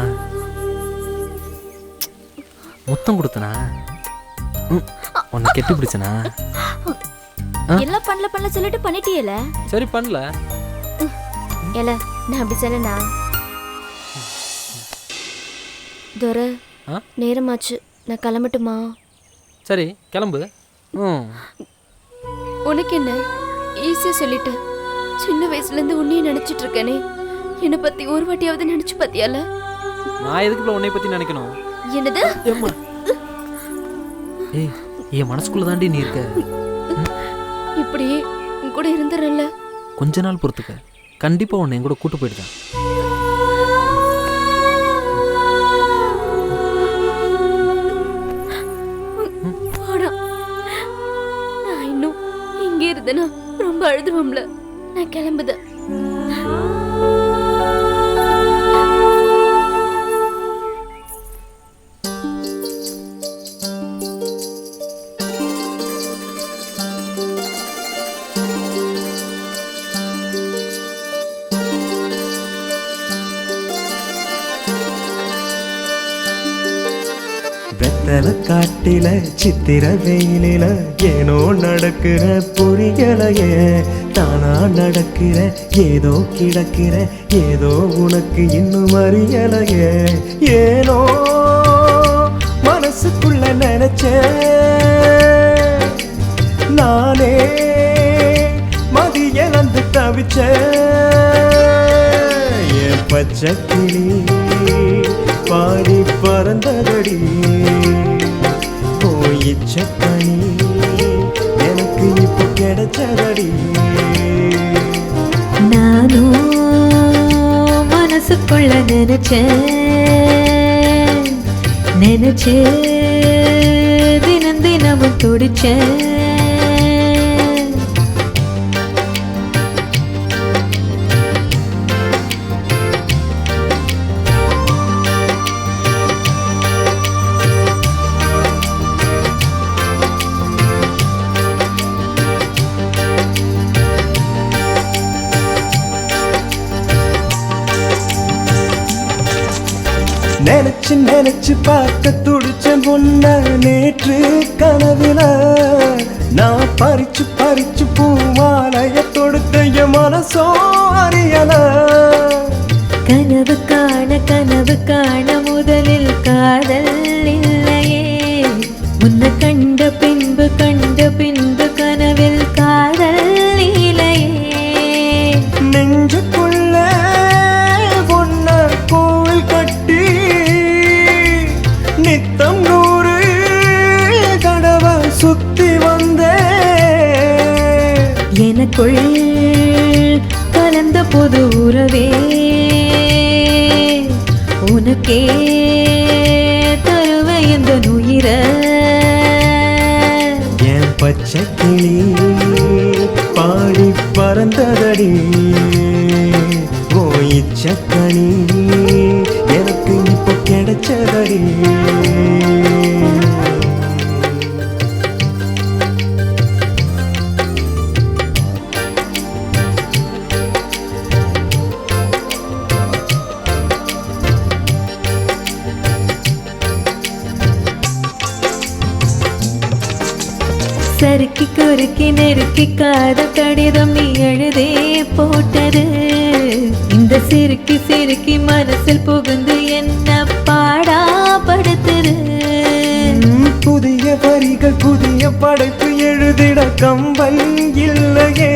Speaker 6: முத்தம் கொடுத்தனா, உன்னை கெட்டி பிடிச்சனா?
Speaker 11: எல்லாம் பண்ணல சொல்லிட்டு பண்ணிட்டியல.
Speaker 6: சரி பண்ணல.
Speaker 11: ஏல நான் அப்படி சொன்னா தோர நேரமாச்சு, நான் கிளம்பட்டுமா?
Speaker 6: சரி கிளம்பு.
Speaker 11: உனக்கு என்ன ஈஸியா சொல்லிட்டேன். சின்ன வயசுல இருந்து உன்னையும் நினைச்சிட்டு இருக்கேனே, என்னை பத்தி ஒரு வாட்டியாவது நினைச்சு பாத்தியால?
Speaker 6: நான் எதுக்குள்ள உன்னை பத்தி நினைக்கணும்?
Speaker 11: என்னது?
Speaker 6: ஏய் என் மனசுக்குள்ள தாண்டி நீ இருக்க.
Speaker 11: இப்படியே உன் கூட இருந்துறல்ல.
Speaker 6: கொஞ்ச நாள் பொறுத்துக்க, கண்டிப்பா உன்னை என் கூட கூட்டு போயிடுதான்.
Speaker 11: நான் இன்னும் இங்க இருந்தேன்னா ரொம்ப அழுதுவோம்ல. நான் கிளம்புதேன்.
Speaker 16: வெத்தல காட்டில சித்திர வெயிலில ஏனோ நடக்கிற புரியலையே, தானா நடக்கிற ஏதோ கிடக்கிற ஏதோ உனக்கு இன்னும் அறியலையே, ஏனோ மன மனசுக்குள்ள நினைச்சேன் நானே மதிய வந்து தவிச்சேன் என் பச்சை கிளி பாடி பறந்ததடி போயிச்சக்கணி எனக்கு இப்போ கிடைச்சதடி
Speaker 15: நானும் மனசுக்குள்ள நினைச்சே தினம் தினமும் துடிச்சேன்
Speaker 16: நினைச்சு பார்க்க துடிச்சேன் பொண்ண நேற்று கனவுல நான் பறிச்சு பூமாலைய தொடுத்த என் மனசோ அறியல
Speaker 15: கனவு காண முதலில் காதல் இல்லையே உன்னை கண்ட பின்பு கனவில் காதல் இல்லையே
Speaker 16: நெஞ்சுக்குள்ள பொண்ண கோவில் கட்டி நித்தம் 100 தடவை சுத்தி வந்தே
Speaker 15: எனக்குள் கலந்த பொது உறவே உனக்கே தருவே இந்த உயிர
Speaker 16: என் பச்சை கிளி பாடி பறந்ததடி போயிச்சக்கணி எனக்கு இப்போ கிடைச்சதடி
Speaker 15: சறுக்கி குறுக்கி நெருக்கி காதல் கடிதம் நீ எழுதே போட்டது இந்த சிறுக்கி மனசில் புகுந்து என்ன பாடாப்படுத்துது
Speaker 16: புதிய வரிகள் புதிய படைப்பு எழுதிட கம்பன் இல்லையே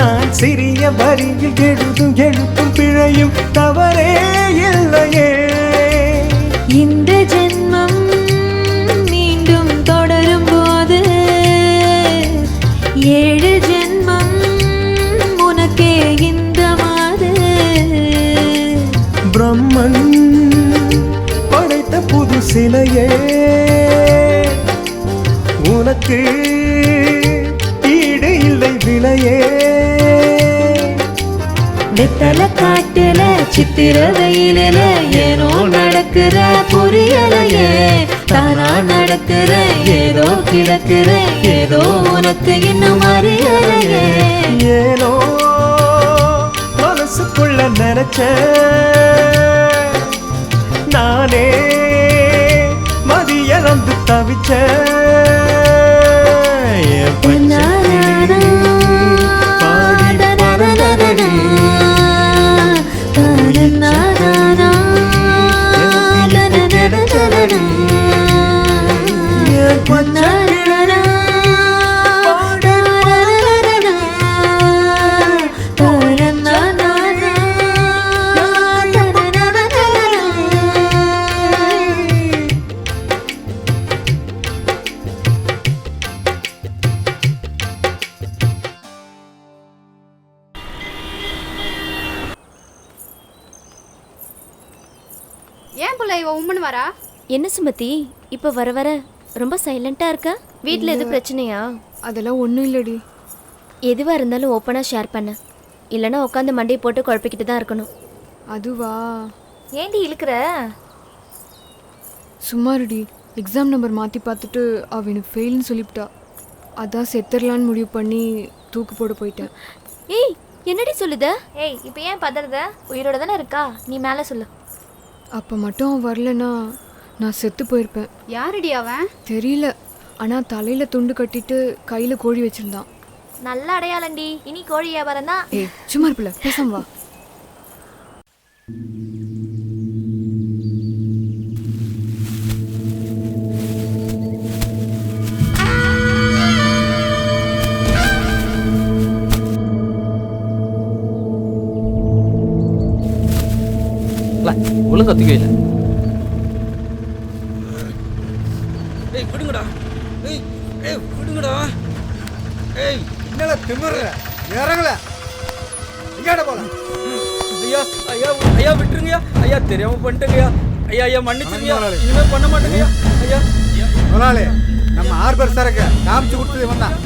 Speaker 16: நான் சிறிய வரியில் எழுத்தும் பிழையும் தவறே இல்லையே
Speaker 15: இந்த ஜென்மம் மீண்டும் தொடரும் போது 7 ஜென்மம் உனக்கே இந்த மாது
Speaker 16: பிரம்மன் படைத்த புது சிலையே உனக்கு ஈடு இல்லை விலையே
Speaker 15: வெத்தல காட்டுல சித்திர வெயிலில ஏனோ நடக்கிற புரியலையே தானா நடக்கிற ஏதோ கிடக்கிற ஏதோ உனக்கு இன்னும் அறியலையே
Speaker 16: ஏனோ மனசுக்குள்ள நினைச்ச நானே மதிய வந்து தவிச்ச பாடி பறந்ததடி
Speaker 14: ஏன் புள்ள இவ உம்முன்னு வரா?
Speaker 11: என்ன சுமதி இப்போ வர ரொம்ப சைலண்டா இருக்க? வீட்ல எது பிரச்சனையா?
Speaker 17: அதெல்லாம் ஒன்றும் இல்லடி.
Speaker 11: எதுவா இருந்தாலும் ஓப்பனா ஷேர் பண்ண, இல்லைன்னா உட்காந்து மண்டையை போட்டு குழப்பிக்கிட்டு தான் இருக்கணும்.
Speaker 17: அதுவா?
Speaker 11: ஏண்டி இழுக்கிற?
Speaker 17: சும்மாருடி, எக்ஸாம் நம்பர் மாற்றி பார்த்துட்டு அவ எனக்கு ஃபெயில்னு சொல்லிவிட்டா. அதான் செத்துடலான்னு முடிவு பண்ணி தூக்கு போட போயிட்டேன்.
Speaker 11: ஏய் என்னடி சொல்லுத? ஏய் இப்போ ஏன் பதறத? உயிரோட தானே இருக்கா, நீ மேலே சொல்லு.
Speaker 17: அப்போ மட்டும் அவன் வரலன்னா நான் செத்து போயிருப்பேன்.
Speaker 14: யாருடி அவன்?
Speaker 17: தெரியல, ஆனால் தலையில் துண்டு கட்டிட்டு கையில் கோழி வச்சுருந்தான்.
Speaker 11: நல்ல அடையாளண்டி. இனி கோழி வியாபாரம் தான்.
Speaker 17: ஏய் சும்மா இருப்பில்ல, பேசாம வா.
Speaker 2: ஒழுங்கா கத்திக்கல.
Speaker 6: ஏய் விடுங்கடா. ஏய் விடுங்கடா. ஏய்
Speaker 3: என்னல திமிர்ற இறங்கல எங்கடா போல?
Speaker 6: ஐயா ஐயா ஐயா விட்டுருங்கய்யா. ஐயா தெரியாம பண்ணிட்டேங்கய்யா. ஐயா ஐயா மன்னிச்சுங்கய்யா. இனிமே பண்ண மாட்டேங்கய்யா. ஐயா
Speaker 3: முதலாளி நம்ம ஆர்பர் சரக்கு காமிச்சு கொடுத்தது இவன் தான்.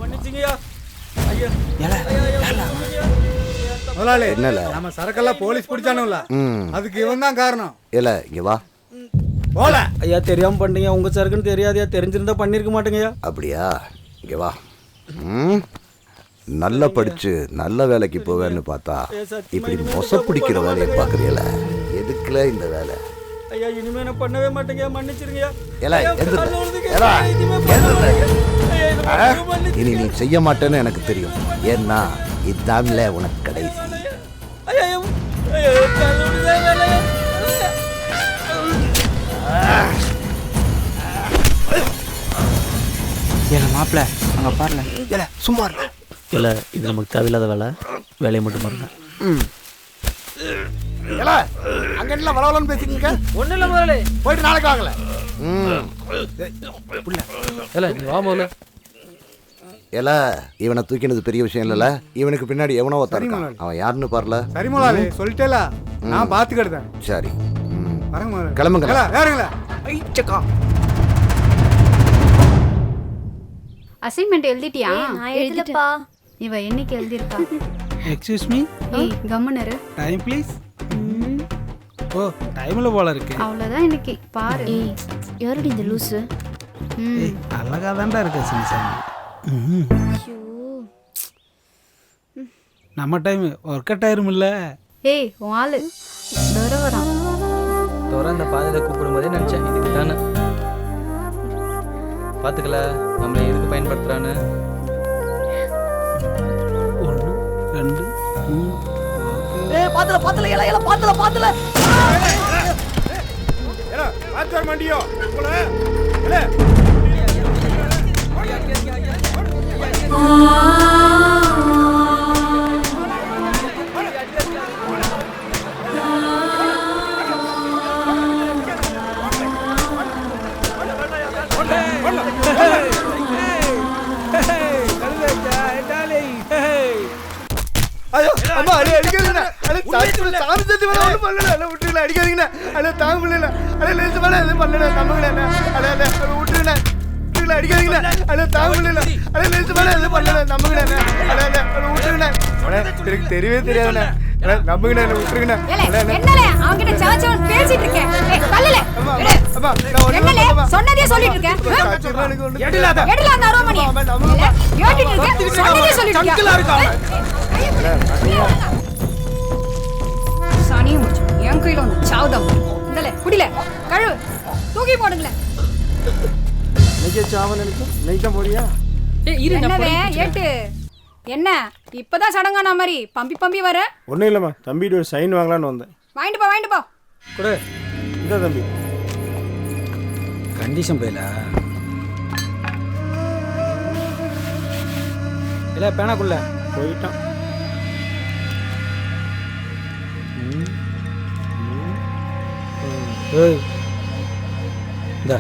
Speaker 6: மன்னிச்சுங்கய்யா. ஐயா
Speaker 3: முதலாளி
Speaker 9: என்னல?
Speaker 3: நம்ம சரக்கெல்லாம் போலீஸ் பிடிச்சானுல அதுக்கு இவன் தான் காரணம்.
Speaker 9: இல்ல இங்க வா.
Speaker 3: போல
Speaker 6: ஐயா தெரியாம பண்ணிட்டீங்க. உங்க சரக்குன்னு தெரியாதையா? தெரிஞ்சிருந்தா பண்ணிருக்க மாட்டேங்கய்யா.
Speaker 9: அப்படியா? இங்க வா. நல்லா படிச்சு நல்ல வேலைக்கு போவேன்னு பார்த்தா இப்படி மொச பிடிக்கிற வேலையை பாக்குறீல. எதுக்குல இந்த வேலை?
Speaker 6: ஐயா இனிமே நான் பண்ணவே மாட்டேங்கய்யா. மன்னிச்சிருங்கய்யா.
Speaker 9: இனி நீ செய்ய மாட்டேன்னு எனக்கு தெரியும். ஏன்னா இதான்ல உனக்கு கடைசி.
Speaker 4: ஏல மாப்பிள்ள அங்க பாருல.
Speaker 19: ஏல சும்மா இருல.
Speaker 7: இல்லை இது நமக்கு தேவையில்லாத வேலை. வேலையை மட்டும் பாருங்க.
Speaker 19: ஏல அங்க என்ன வளவலன்னு பேசிக்கீங்க?
Speaker 6: ஒண்ணு இல்ல முதல்ல.
Speaker 19: போயிட்டு நாளைக்கு வாங்கல.
Speaker 2: இல்ல நீ வா முதல்ல.
Speaker 9: ஏல இவனை தூக்கினது பெரிய விஷயம் இல்லல. இவனுக்கு பின்னாடி எவனோ ஒருத்தன். அவன் யாருன்னு பாருல.
Speaker 3: சரி முதலாளி சொல்லிட்டேல நான் பாத்துக்கிட்டேன்.
Speaker 9: சரி
Speaker 3: வரங்க முதலாளி.
Speaker 9: கிளம்புங்க.
Speaker 3: வேறங்களா
Speaker 19: ஐச்சக்கா.
Speaker 14: அசைன்மெண்ட் எழுதிட்டியா?
Speaker 11: நான் எழுதலப்பா.
Speaker 14: இவ என்னைக்கு எழுதிருக்கா?
Speaker 6: Excuse me.
Speaker 14: ஏய் கம்மனரு.
Speaker 6: Time please. ஓ டைம்ல போல இருக்கு.
Speaker 14: அவ்வளவுதான் இன்னைக்கு பாரு.
Speaker 11: ஏய் யாரடி இந்த லூசு?
Speaker 6: ஏய் அழகா தான்டா இருக்கு சின்சாமி. நம்ம டைம் ஒர்க் அவுட் ஆயிரும் இல்ல.
Speaker 14: ஏய் உன் ஆளு தர வரான்.
Speaker 2: தோற அந்த பாதையில கூப்பிடும் போதே நினைச்சேன் இதுக்கு தானே. பாத்துக்கல நம்மளை எதுக்கு பயன்படுத்துறான்னு.
Speaker 6: 1 2 3.
Speaker 19: ஏய் பாத்தல ஏல ஏல பாத்தல.
Speaker 3: ஏல பாத்தர் மண்டியோ போல. ஏல
Speaker 5: ஐயோ அம்மா அடி அடிக்காதீங்க. அட சாமி சத்தி வர ஒண்ணு பண்ணல. அட விட்டுறல அடிக்காதீங்க. அட தாங்க முடியல. அட லேச பண்ண எதுவும் பண்ணல. நம்புங்க என்ன. அட விட்டுறல. விட்டுறல அடிக்காதீங்க. அட தாங்க முடியல. அட லேச பண்ண எதுவும் பண்ணல. நம்புங்க என்ன. அட விட்டுறல. அட எனக்கு தெரியவே தெரியாதுண்ணே. அட நம்புங்க என்ன விட்டுருங்க.
Speaker 14: என்னலே அவங்க கிட்ட சாச்சவன் பேசிட்டு இருக்கேன். ஏய் கல்லல.
Speaker 5: அம்மா நான்
Speaker 14: என்னலே சொன்னதே சொல்லிட்டு இருக்கேன். எடல அந்த அரோமணி. ஏட்டிட்டு இருக்கேன். சொன்னதே சொல்லிட்டு இருக்கேன். கங்கலா இருக்கா. சானியே முடிச்சு. என் கையில வந்து சாவுதம். இந்தலே குடில. கழு. தூக்கி போடுங்களே.
Speaker 19: நெஜ சாவ நினைச்சு நெய்த போறியா?
Speaker 14: ஏய் இரு நான் போறேன். ஏட்டு என்ன இப்பதான் சடங்கான மாதிரி பம்பி வர?
Speaker 19: ஒன்றும் இல்லைம்மா, தம்பிட்டு ஒரு சைன் வாங்கலான்னு வந்தேன்.
Speaker 14: வாங்கிட்டு போ
Speaker 19: கூட இந்த தம்பி
Speaker 6: கண்டிஷன் போயில இல்லை பேனாக்குள்ள
Speaker 19: போயிட்டான்.
Speaker 6: ஏய் இந்த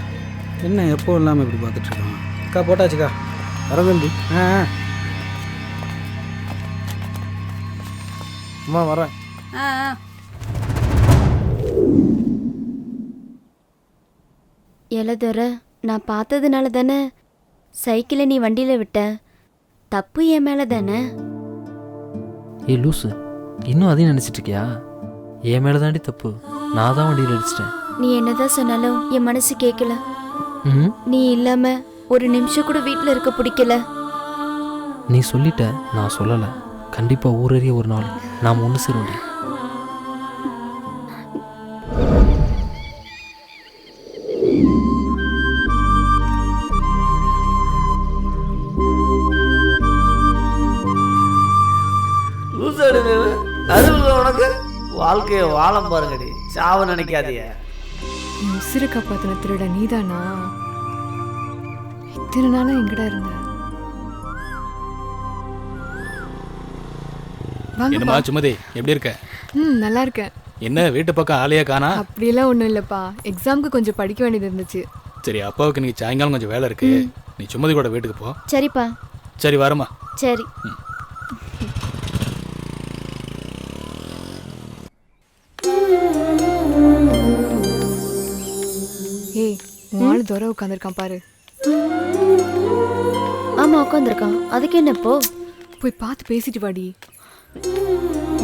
Speaker 6: என்ன எப்போ இல்லாமல் இப்படி பார்த்துட்டு இருக்கான்? அக்கா போட்டாச்சுக்கா.
Speaker 19: வர தம்பி. அம்மா வரேன்.
Speaker 11: எலதர நான் பார்த்ததுனால தானே சைக்கிளை நீ வண்டியில் விட்ட. தப்பு என் மேலே தானே.
Speaker 2: ஏ லூசு, இன்னும் அதையும் நினச்சிட்டு இருக்கியா? என் மேலே தாண்டி தப்பு. நான் தான் வண்டியில் அடிச்சிட்டேன்.
Speaker 11: நீ என்னதான் சொன்னாலும் என் மனசு கேட்கல. நீ இல்லாம ஒரு நிமிஷம் கூட வீட்டில் இருக்க பிடிக்கல.
Speaker 2: நீ சொல்லிட்ட, நான் சொல்லலை. கண்டிப்பாக ஊரறிய ஒரு நாள் நாம் ஒன்று சேருவோம்.
Speaker 7: உனக்கு வாழ்க்கையை வாழம் பாருங்கடி, சாவ நினைக்காதீங்க.
Speaker 17: உசிறு காப்பாத்தின திருட நீதானா? இத்தனை நாளா எங்கடா இருந்த?
Speaker 20: என்னம்மா சுமதி எப்படி இருக்க?
Speaker 17: நல்லா இருக்கேன்.
Speaker 20: என்ன வீட்டு பக்கம் ஆளையே காணா?
Speaker 17: அப்படியெல்லாம் ஒன்றும் இல்லைப்பா, எக்ஸாமுக்கு கொஞ்சம் படிக்க வேண்டியது இருந்துச்சு.
Speaker 20: சரி, அப்பாவுக்கு இன்னைக்கு சாயங்காலம் கொஞ்சம் வேலை இருக்கு, நீ சுமதி கூட வீட்டுக்கு போ.
Speaker 11: சரிப்பா.
Speaker 20: சரி வரமா.
Speaker 11: சரி.
Speaker 17: ஏய், உன் துரை உட்காந்துருக்கான் பாரு.
Speaker 11: ஆமா உட்காந்துருக்கான், அதுக்கு என்ன இப்போ?
Speaker 17: போய் பார்த்து பேசிட்டு வாடி.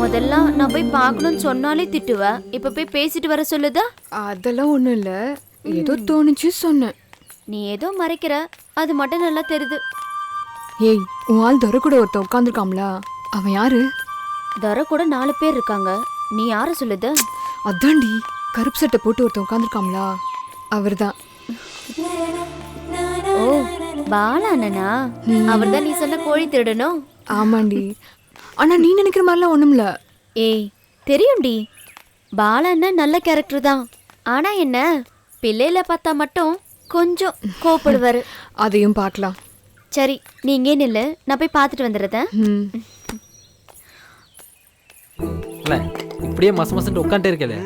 Speaker 11: முதல்ல நான் போய் பார்க்கணும்னு சொன்னாலே திட்டுவேன், இப்ப போய் பேசிட்டு வர சொல்லுதா?
Speaker 17: அதெல்லாம் ஒன்றும் இல்லை, ஏதோ தோணுச்சு சொன்னேன்.
Speaker 11: நீ ஏதோ மறைக்கிற, அது மட்டும் நல்லா தெரியுது.
Speaker 17: ஏய், உன் ஆள் துரை கூட ஒருத்தன் உட்காந்துருக்காம்ல, அவன் யாரு?
Speaker 11: துரை கூட 4 பேர் இருக்காங்க, நீ யார சொல்லுத?
Speaker 17: அதான்டி, கருப்பு சட்டை போட்டு ஒருத்தன் உட்காந்துருக்காம்ல, அவர் தான்.
Speaker 11: ஓ, பாலா அண்ணனா? அவர் தான் நீ சொன்ன கோழி திருடணும்.
Speaker 17: ஆமாண்டி, ஆனா நீ நினைக்கிற மாதிரிலாம் ஒண்ணும் இல்ல.
Speaker 11: ஏய், தெரியும்டி, பாலா அண்ணன் நல்ல கேரக்டர் தான். ஆனா என்ன, பிள்ளையில பார்த்தா மட்டும் கொஞ்சம் கோபப்படுவாரு.
Speaker 17: அதையும் பார்க்கலாம்.
Speaker 11: சரி, நீ இங்கே நில்லு, நான் போய் பார்த்துட்டு வந்துடுறேன்.
Speaker 1: இப்படியே மச மசன்ட்டு உட்காந்துட்டே இருக்கல.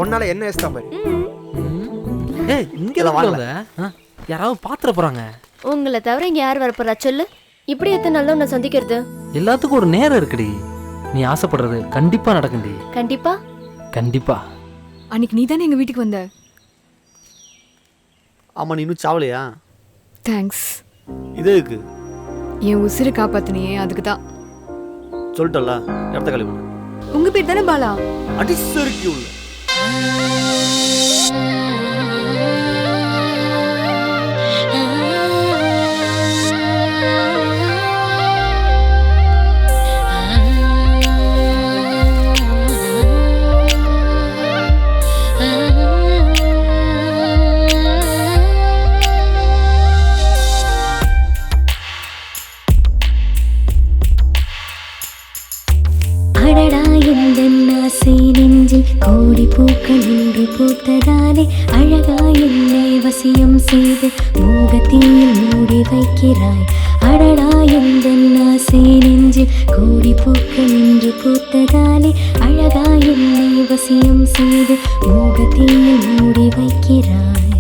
Speaker 19: ஒன்னால என்ன ஏஸ்தா பாரு.
Speaker 1: ஏய், இங்க வாங்க. யாராவது பாத்துற போறாங்க.
Speaker 11: உங்களை தவிர இங்க யார் வரப்போறா சொல்லு? இப்படி எத்தனை நாள் உன்னை சந்திக்கிறது?
Speaker 1: எல்லாத்துக்கும் ஒரு நேரம் இருக்குடி. நீ ஆசைப்படுறது கண்டிப்பா நடக்கும்டி.
Speaker 11: கண்டிப்பா
Speaker 1: கண்டிப்பா.
Speaker 17: அன்னைக்கு நீ தானே எங்க வீட்டுக்கு வந்த?
Speaker 7: ஆமா, நீ இன்னும் சாவலையா?
Speaker 17: தேங்க்ஸ்.
Speaker 7: இதுக்கு
Speaker 17: என் உசிரை காப்பாத்தினியே, அதுக்கு தான்.
Speaker 7: சொல்லிட்டல, இடத்த கழிவு.
Speaker 17: உங்க பேர் தானே பாலா?
Speaker 7: அடிசருக்கு உள்ள
Speaker 15: கோடி பூக்கள் இன்று பூத்ததாலே அழகா என்னை வசியம் செய்து மோகத்தீயில் மூடி வைக்கிறாய். அடடா எந்தன் ஆசை நெஞ்சில் கோடி பூக்கள் இன்று பூத்ததாலே அழகா என்னை வசியம் செய்து மோகத்தீயில் மூடி வைக்கிறாய்.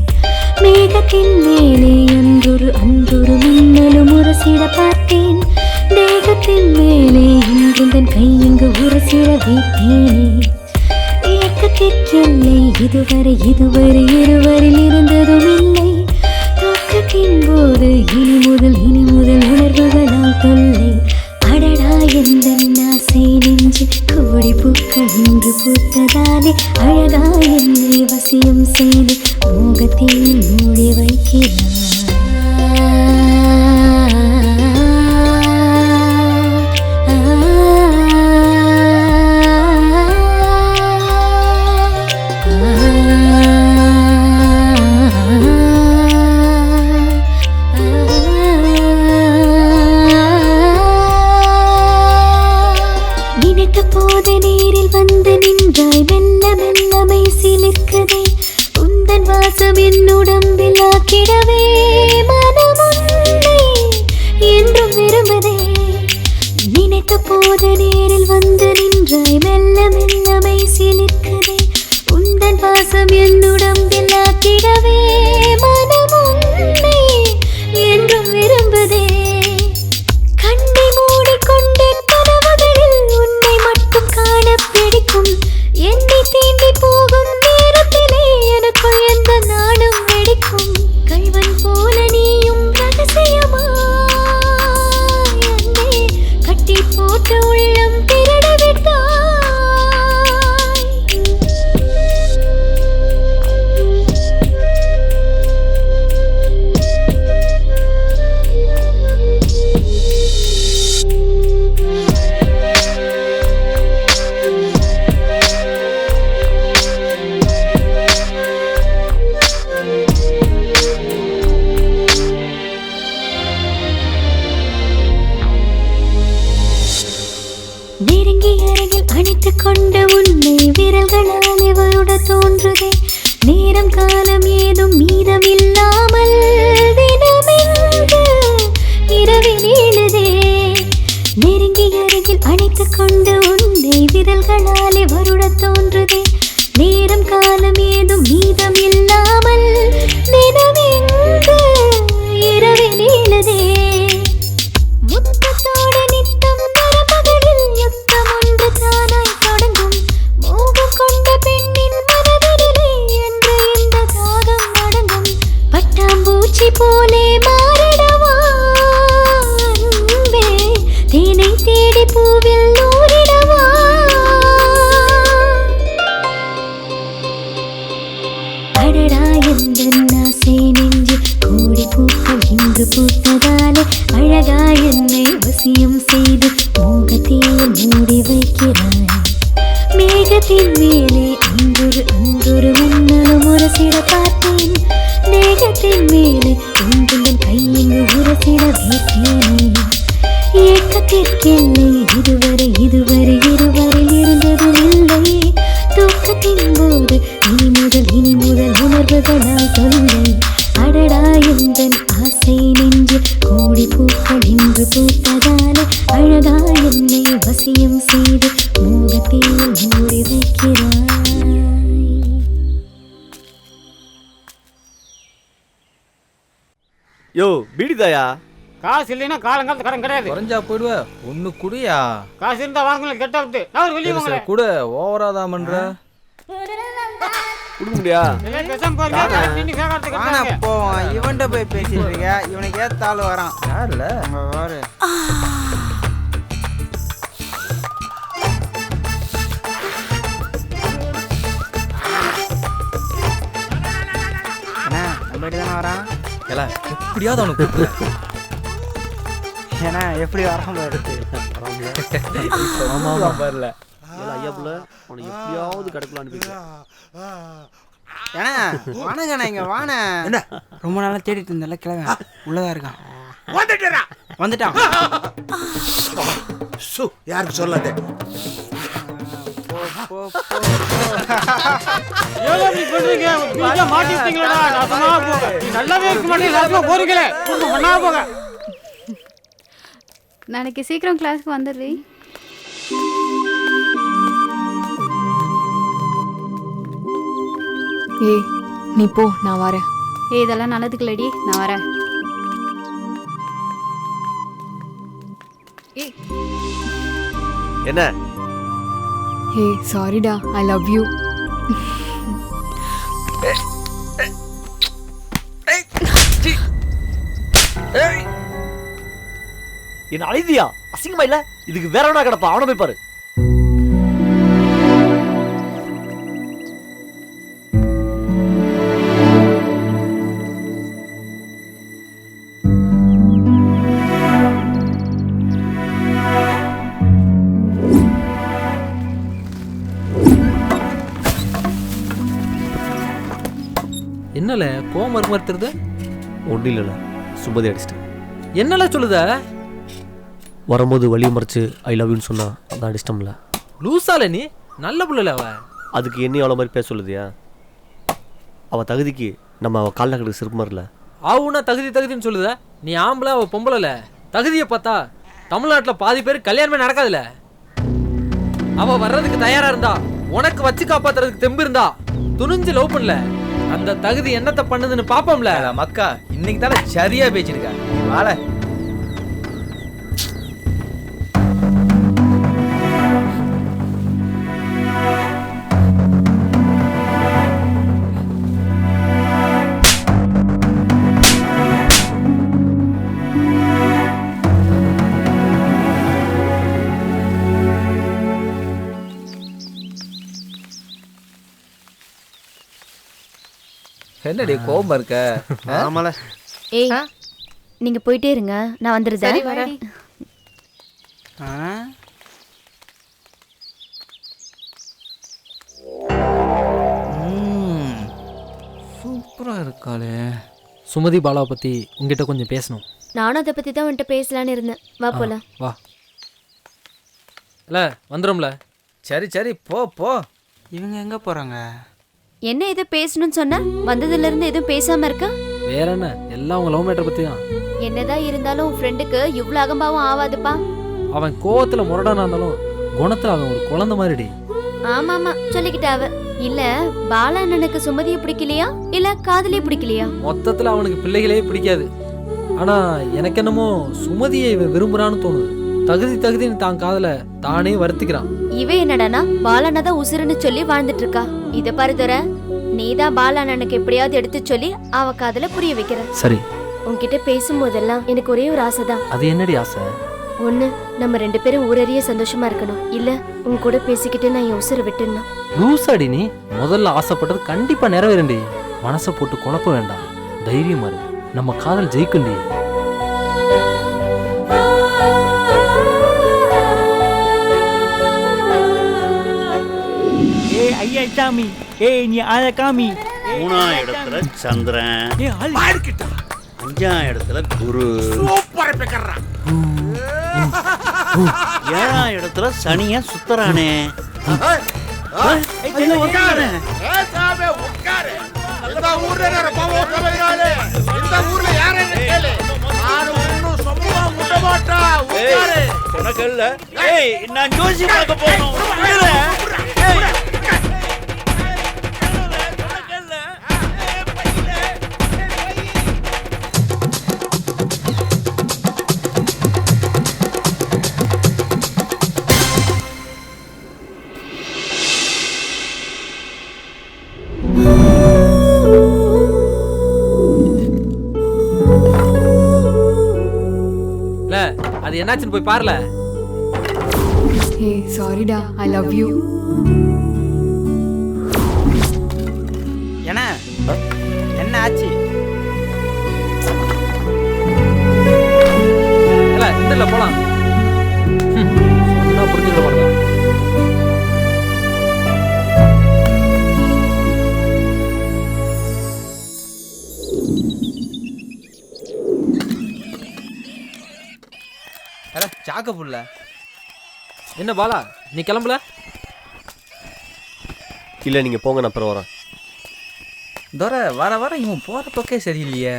Speaker 15: மேகத்தின் மேலே அன்றொரு மின்னலும் உரசிட பார்த்தேன். தேகத்தின் மேலே இன்றும் தன் கை இங்கு உரசிட வைத்தேனே. இயக்கத்திற்கெல்லை இதுவரை இருவரில் இருந்ததும் இல்லை. தூக்கத்தின் போது இனி முதல் உணர்வுகளால் தொல்லை. அடடா எந்தன் ஆசை நெஞ்சு கோடி பூக்கள் இன்று பூத்ததாலே அழகா என்னை வசியம் செய்து மோகத்தில் மூடி வைக்கிறாய். என் உடம்பில் ஆக்கிடவே மனமுன்னை என்றும் விரும்புதே. நினைத்த போது நேரில் வந்து நின்றாய் மெல்ல மெல்லமை சிலிர்க்குதே. உந்தன் வாசம் என் உடம்பில் ஆக்கிடவே மனமுன்னை என்றும் விரும்புதே. கண்ணை மூடிக்கொண்டு கனவுகளில் உன்னை மட்டும் காண பிடிக்கும். என்னை தீண்டி போகும் நேரத்திலே எனக்குள் எந்த நாடும் வெடிக்கும். கைவன் போல நீயும் ரகசியமாய் என்னை கட்டி போட்டு உள்ளம் திருட விட்டாய். அணைத்துக் கொண்ட உன்னை விரல்களால் இவருட தோன்றுதே. நேரம் காலம் ஏதும் மீதம் இல்லாமல் தினமென்று இரவில் நீளுதே. நெருங்கி அருகில் அணைத்து முத்துக்கொண்டு உன்னை விரல்களாலே வருடத் தோன்றுதே நேரம் காலம் ஏதும் மீதம் இல்லாமல் தினமெங்கு இரவு நீளதே முத்தத்தோடு நித்தம் நரபகலில் யுத்தம் ஒன்று தானாய் தொடங்கும் மோகம் கொண்ட பெண்ணின் மனதிலே என்று இந்த தாகம் அடங்கும் பட்டாம்பூச்சி போலே மாறிடவா அன்பே தேனை தேடி பூவில் நூறிடவா அடடா எந்தன் ஆசை நெஞ்சு கோடி பூக்கள் இன்று பூத்ததாலே அழகா என்னை வசியம் செய்து மோகத்தில் மூடி வைக்கிறாய் மேகத்தின் மேலே அங்கொரு முன்னலும் உரசிட பார்த்தேன் மேகத்தின் மேலே உங்கள் கையிங்கு உரசிட வைத்தேன் ஏக்கத்திற்கெல்லை இதுவரை இருவரில் இருந்ததும் இல்லை தூக்கத்தின் போது இனி முதல் உணர்வுகளால் தொல்லை அடடா எந்தன் ஆசை நெஞ்சு கோடி பூக்கள் இன்று பூத்ததாலே அழகா என்னை வசியம் செய்து மோகத்தில் மூடி வைக்கிறாய்.
Speaker 7: யோ பீடிதாயா?
Speaker 12: காசு இல்லைன்னா காலங்காலத்து கடன் கிடையாது.
Speaker 6: குறைஞ்சா போயிடுவ ஒண்ணு குடியா?
Speaker 12: காசு இருந்தா வாங்கல கெட்ட விட்டு நான் ஒரு வெளியே வாங்கல
Speaker 6: கூட ஓவராதான் பண்ற.
Speaker 7: குடுக்க முடியா?
Speaker 4: வானா போவோம். இவன்கிட்ட போய் பேசிட்டு இருக்க. இவனுக்கு ஏத்த ஆளு வரான்.
Speaker 6: யாருல
Speaker 4: பாரு. நம்மகிட்ட தானே வரான்.
Speaker 6: எப்படியாவது அவனுக்கு
Speaker 4: ஏன்னா எப்படி வராம வருது.
Speaker 6: ஆமா வரல
Speaker 7: ஐயா புள்ள உனக்கு எப்படியாவது கடைக்குள்ள அனுப்பிடுறேன்.
Speaker 4: ஏன்னா வானங்கண்ணா இங்க வான. என்ன ரொம்ப நாளா தேடிட்டு இருந்தல கிழவன் உள்ளதா இருக்கான். வந்துட்டான்.
Speaker 9: யாருக்கு சொல்லாதே.
Speaker 14: நாளைக்கு சீக்கிரம் கிளாஸ்க்கு வந்துடுறீ.
Speaker 17: ஏய் நீ போ, நான் வரேன்.
Speaker 14: ஏய் இதெல்லாம் நல்லதுக்கு இல்லடி, நான் வரேன். ஏய்
Speaker 7: என்ன?
Speaker 17: ஏய் சாரிடா, ஐ லவ் யூ.
Speaker 7: என்ன அழுதியா? அசிங்கமா இல்ல? இதுக்கு வேற என்ன கிடப்பா? அவனை போய் பாரு.
Speaker 1: என்னல கோவம் மறுமறுத்துருது?
Speaker 7: ஒன்றும் இல்லைல்ல, சுமதி அடிச்சிட்டு.
Speaker 1: என்னல சொல்லுத?
Speaker 7: வரும்போது வழியை மறைச்சு ஐ லவ் யூன்னு சொன்னா அதான் அடிச்சிட்டோம்ல.
Speaker 1: லூசால நீ? நல்ல புள்ளல அவ.
Speaker 7: அதுக்கு என்ன அவ்வளோ மாதிரி பேச சொல்லுதியா? அவள் தகுதிக்கு நம்ம அவள் கால் நகருக்கு சிறப்பு மாதிரில.
Speaker 1: அவனா தகுதின்னு சொல்லுத? நீ ஆம்பளை, அவள் பொம்பளைல. தகுதியை பார்த்தா தமிழ்நாட்டில் பாதி பேர் கல்யாணமே நடக்காதுல்ல. அவள் வர்றதுக்கு தயாரா இருந்தா, உனக்கு வச்சு காப்பாத்துறதுக்கு தெம்பு இருந்தா, துணிஞ்சு லவ் பண்ணல. அந்த தகுதி என்னத்தை பண்ணுதுன்னு பாப்போம்ல.
Speaker 6: மக்கா இன்னைக்கு தானே சரியா பேசிருக்க. வாழ என்னடி கோபம் இருக்க?
Speaker 7: ஆமால.
Speaker 11: ஏய் நீங்க போயிட்டே இருங்க, நான் வந்துருதேன்.
Speaker 14: சரி வரேன்.
Speaker 6: சூப்பரா இருக்காளே.
Speaker 1: சுமதி பாலாவை பத்தி உங்ககிட்ட கொஞ்சம் பேசணும்.
Speaker 11: நானும் அதை பத்தி தான் உன்கிட்ட பேசலான்னு இருந்தேன். வா போலாம்.
Speaker 1: வா. இல்ல வந்துடும்ல.
Speaker 6: சரி சரி போ போ.
Speaker 4: இவங்க எங்க போறாங்க?
Speaker 11: என்ன எது பேசணும்னு சொன்ன? வந்ததுல இருந்து எதுவும் பேசாம இருக்க?
Speaker 1: வேற என்ன, எல்லாம் உங்க லவ் மேட்டர் பத்தி தான்.
Speaker 11: என்னதான் இருந்தாலும் உன் ஃப்ரெண்டுக்கு இவ்வளவு அகம்பாவம் ஆவாதுப்பா.
Speaker 1: அவன் கோவத்துல முரடானா இருந்தாலும் குணத்துல அவன் ஒரு குழந்தை மாதிரிடி.
Speaker 11: ஆமாமா சொல்லிக்கிட்டாவ. இல்ல பாலா அண்ணனுக்கு சுமதியை பிடிக்கலையா இல்ல காதலியை பிடிக்கலையா?
Speaker 1: மொத்தத்துல அவனுக்கு பிள்ளைகளே பிடிக்காது. ஆனா எனக்கு என்னமோ சுமதியை இவன் விரும்புறான்னு தோணுது. தகுதின்னு தான் காதல தானே வருத்திக்கிறான்.
Speaker 11: இவ என்னடானா பாலானதான் உசுருன்னு சொல்லி வாழ்ந்துட்டு இருக்கா. இத பாரு துர, நீதான் பாலானனுக்கு எப்படியாவது எடுத்து சொல்லி அவ காதல புரிய வைக்கிற.
Speaker 1: சரி,
Speaker 11: உன்கிட்ட பேசும்போதெல்லாம் எனக்கு ஒரே ஒரு ஆசைதான்.
Speaker 1: அது என்னடி ஆசை?
Speaker 11: ஒண்ணு, நம்ம 2 பேரும் ஊரறிய சந்தோஷமா இருக்கணும். இல்ல உன் கூட பேசிக்கிட்டு நான் என் உசுரை விட்டுணும்.
Speaker 1: லூசாடி நீ. முதல்ல ஆசைப்பட்டது கண்டிப்பா நிறைவேறண்டி. மனசை போட்டு குழப்ப வேண்டாம், தைரியமா இரு. நம்ம காதல் ஜெயிக்கும்டி.
Speaker 13: ஐயா சாமி, நீ ஆள காமி.
Speaker 22: 3ஆம் இடத்துல சந்திரன், 5ஆம் இடத்துல குரு,
Speaker 18: சூப்பர் பிக்கறா.
Speaker 22: 7ஆம் இடத்துல சனிய சுத்தரானே.
Speaker 18: இந்த ஊர்ல இந்த ஊர்ல யாரே கேளு. நான் ஒன்னும் சும்மா விட மாட்டேன். உட்காரு.
Speaker 22: சொன்னகல்ல. நான் ஜோசி பார்க்க போறோம்.
Speaker 1: அது என்னாச்சுன்னு போய் பாருல.
Speaker 17: ஹே சாரிடா, ஐ லவ் யூ.
Speaker 4: என்ன ஆச்சு?
Speaker 1: இல்ல இந்த போலாம். சொன்னா புரிஞ்சுக்க மாட்டேன்.
Speaker 4: சாக்க புள்ள.
Speaker 1: என்ன பாலா, நீ கிளம்பல?
Speaker 23: இல்லை, நீங்கள் போங்க, நான் அப்புறம் வரேன்.
Speaker 6: தோர வர இவன் போகிற பக்கே சரியில்லையே.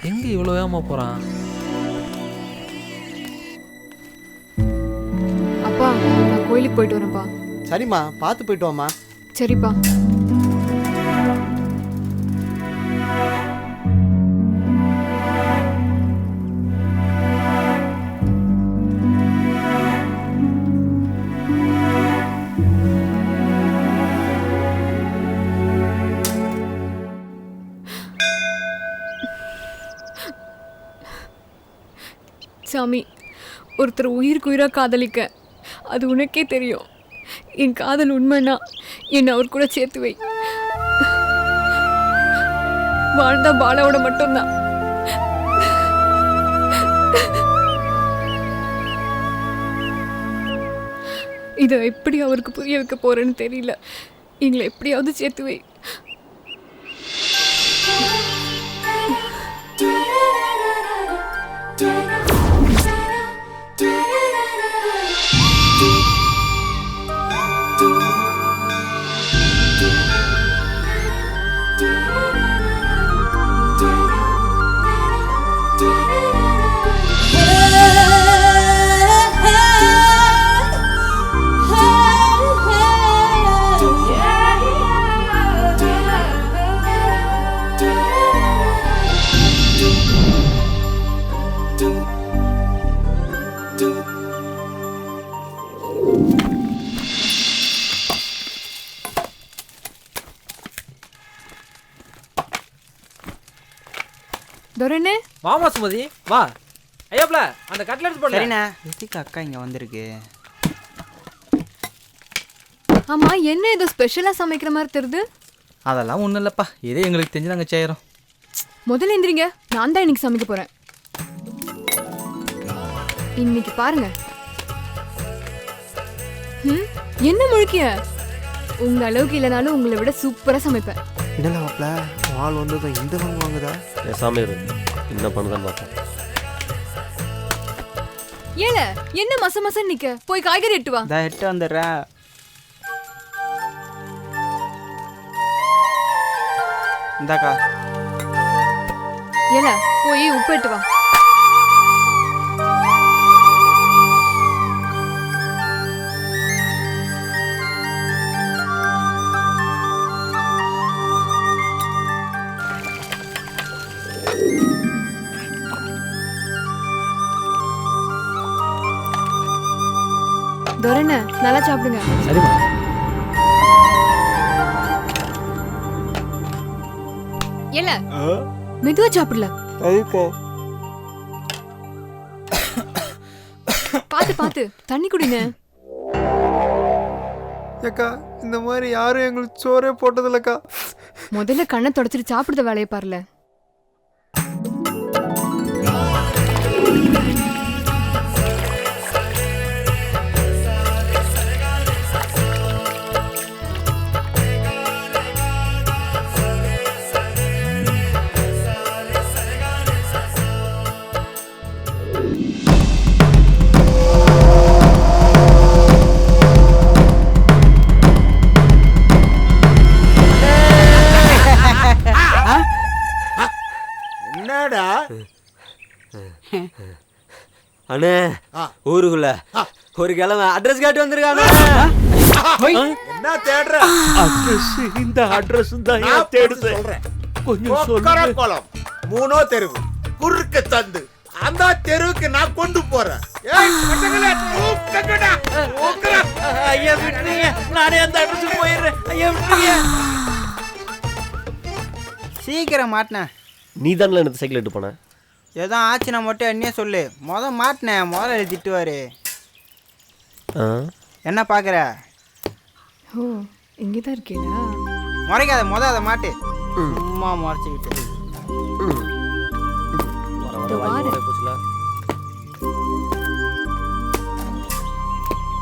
Speaker 1: எங்கே இவ்வளோ வேகமா போகிறான்?
Speaker 17: அப்பா, நான் கோயிலுக்கு போயிட்டு வரேன்ப்பா.
Speaker 5: சரிம்மா, பார்த்து போயிட்டு வாம்மா.
Speaker 17: சரிப்பா. சாமி, ஒருத்தர் உயிருக்கு உயிராக காதலிக்க, அது உனக்கே தெரியும். என் காதல் உண்மைன்னா என்னை அவர் கூட சேர்த்து வை. வாழ்ந்தா பாலாவோட மட்டும்தான். இதை எப்படி அவருக்கு புரிய வைக்க போறேன்னு தெரியல. எங்களை எப்படியாவது சேர்த்து வை. துரைனே,
Speaker 1: வாமா சுமதி, வா. ஐயாப்ல, அந்த கட்லெட் போடல.
Speaker 4: சரிண்ணே. ரித்திகா அக்கா இங்க வந்திருக்கு.
Speaker 17: ஆமா, என்ன ஏதோ ஸ்பெஷலா சமைக்கிற மாதிரி தெரியுது?
Speaker 6: அதெல்லாம் ஒன்றும் இல்லைப்பா, இதே எங்களுக்கு தெரிஞ்சு நாங்கள் செய்கிறோம்.
Speaker 17: முதல்ல எந்திரிங்க, நான் தான் இன்னைக்கு சமைக்க போறேன். இன்னைக்கு பாருங்க. என்ன முழுக்கிய? உங்க அளவுக்கு இல்லைனாலும் உங்களை விட சூப்பரா சமைப்பேன்.
Speaker 19: என்னடா மாப்ள, வால் வந்ததும் இந்த பங்கு வாங்குதா?
Speaker 23: என் சாமி என்ன பண்ணுதான் பார்த்தேன்.
Speaker 17: ஏல, என்ன மச நிக்க? போய் காய்கறி எட்டு வா.
Speaker 4: நான் எட்டு வந்துடுறேன். இந்தாக்கா.
Speaker 17: ஏல, போய் உப்பு எட்டு வா. துரைண்ண நல்லா சாப்பிடுங்க.
Speaker 1: சரிம்மா.
Speaker 17: இல்ல மெதுவா சாப்பிடல. பாத்து பாத்து தண்ணி குடிங்க.
Speaker 5: ஏக்கா இந்த மாதிரி யாரும் எங்களுக்கு சோறே போட்டதில்லக்கா.
Speaker 17: முதல்ல கண்ணை தொடச்சிட்டு சாப்பிடுற வேலையை பாருல.
Speaker 18: என்னடா
Speaker 8: அண்ணே ஊருக்குள்ள ஒரு கிழமை அட்ரஸ் காட்டி வந்திருக்கானே.
Speaker 18: என்ன தேடுற?
Speaker 22: அட்ரஸ் இந்த அட்ரஸ் தான் ஏன் தேடுது? கொஞ்சம் சொல்லுங்க.
Speaker 18: குளம் 3 தெருவு குறுக்கு தந்து அந்த தெருவுக்கு நான் கொண்டு போறேன்.
Speaker 22: ஐயா விட்டுறீங்க, நானே அந்த அட்ரஸுக்கு போயிடுறேன். ஐயா விட்டுறீங்க.
Speaker 4: சீக்கிரம் மாட்டினேன்.
Speaker 23: நீ தானே எனக்கு சைக்கிள் எடுத்து போன.
Speaker 4: ஏதோ ஆச்சுன்னா மட்டும் என்னையே சொல்லு. மாட்டினேன் முதல்ல திட்டுவாரு. என்ன பார்க்குற?
Speaker 17: ஓ இங்கே தான் இருக்கீங்களா?
Speaker 4: முறைக்காத அதை மாட்டு. சும்மா முறைச்சிக்கிட்டு.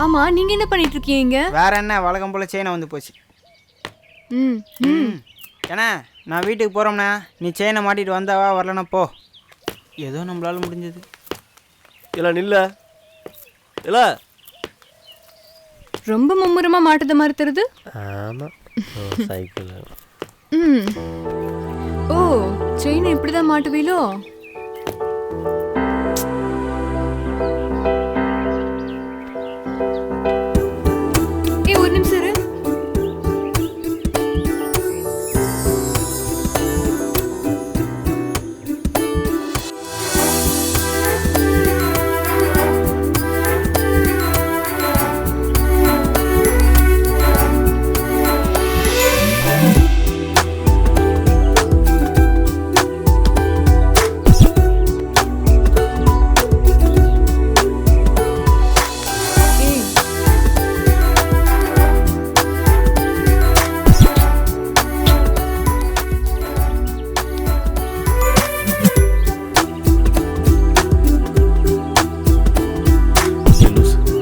Speaker 17: ஆமா நீங்க என்ன பண்ணிட்டு இருக்கீங்க?
Speaker 4: வேற என்ன வழக்கம் போல செயினை வந்து போச்சு. ஏன்னா நான் வீட்டுக்கு போகிறோம்ண்ணா, நீ செயினை மாட்டிட்டு வந்தாவா வரலன்னா போ. ஏதோ நம்மளால முடிஞ்சது.
Speaker 23: இல்லை நில்ல இல்ல
Speaker 17: ரொம்ப மும்முரமா மாட்டுத மாதிரி தெரியுது.
Speaker 23: ஆமாம் சைக்கிள்.
Speaker 17: ஓ செயினை இப்படிதான் மாட்டுவீலோ? ஒரு நிமிஷம் இரு.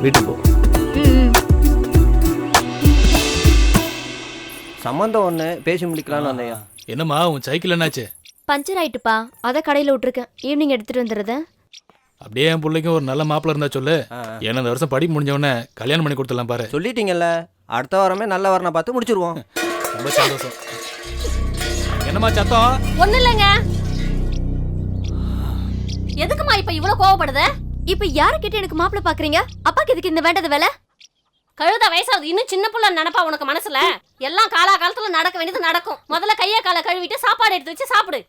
Speaker 23: வீட்டுக்கு போ.
Speaker 8: சம்மந்தம் ஒன்று பேசி முடிக்கலான்னு வந்தையா.
Speaker 20: என்னம்மா உன் சைக்கிள் என்னாச்சு?
Speaker 11: பஞ்சர் ஆயிட்டுப்பா, அதை கடையில் விட்டுருக்கேன். ஈவினிங் எடுத்துட்டு வந்துடுறேன்.
Speaker 20: அப்படியே என் பிள்ளைக்கும் ஒரு நல்ல மாப்பிள்ள இருந்தா சொல்லு. ஏன்னா இந்த வருஷம் படிப்பு முடிஞ்ச உடனே கல்யாணம் பண்ணி கொடுத்துடலாம் பாரு.
Speaker 8: சொல்லிட்டீங்கல்ல, அடுத்த வாரமே நல்ல வரனை பார்த்து முடிச்சிருவோம்.
Speaker 20: ரொம்ப சந்தோஷம். என்னம்மா சத்தம்?
Speaker 11: ஒன்றும் இல்லைங்க. எதுக்குமா இப்ப இவ்வளவு கோவப்படுத? இப்ப யார கேட்டு எனக்கு மாப்பிள்ள பாக்குறீங்க? அப்பாக்கு எதுக்கு இந்த வேண்டது வேலை?
Speaker 10: கழுத வயசாகுது, இன்னும் சின்ன புள்ள நினைப்பா உனக்கு மனசுல. எல்லாம் காலத்துல நடக்க வேண்டியது நடக்கும். முதல்ல கையை காலை கழுவிட்டு சாப்பாடு எடுத்து வச்சு சாப்பிடு.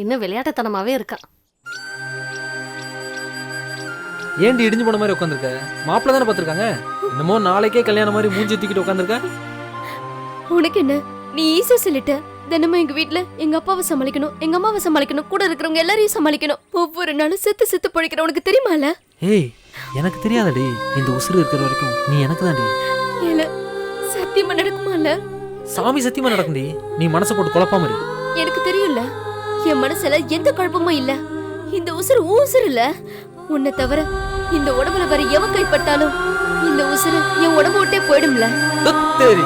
Speaker 10: இன்னும் விளையாட்டுத்தனமாவே இருக்கா.
Speaker 1: ஏண்டி இடிஞ்சு போன மாதிரி உட்காந்துருக்க? மாப்பிள்ள தானே பார்த்துருக்காங்க. என்னமோ நாளைக்கே கல்யாணம் மாதிரி மூஞ்சி தூக்கிட்டு உட்காந்துருக்க.
Speaker 11: உனக்கு என்ன? நீ ஈஸியா சொல்லிட்ட. தினமும் எங்க வீட்டுல எங்க அப்பாவை சமாளிக்கணும், எங்க அம்மாவை சமாளிக்கணும், கூட இருக்கிறவங்க எல்லாரையும் சமாளிக்கணும். ஒவ்வொரு நாளும் செத்து பொழைக்கிற உனக்கு தெரியுமால?
Speaker 1: ஏய் எனக்கு தெரியாதடி. இந்த உசுறு இருக்கிற வரைக்கும் நீ எனக்கு தான்டி.
Speaker 11: இல்ல சத்தியமா நடக்குமால?
Speaker 1: சாமி சத்தியமா நடக்கும்டி. நீ மனசை போட்டு குழப்பாம இரு.
Speaker 11: எனக்கு தெரியும்ல, என் மனசுல எந்த குழப்பமும் இல்ல. இந்த உசுறு உசுறு இல்ல. உன்னை தவிர இந்த உடம்புல வர எவன் கைப்பட்டாலும் இந்த உசுறு என் உடம்பு விட்டே போயிடும்ல.
Speaker 1: சரி,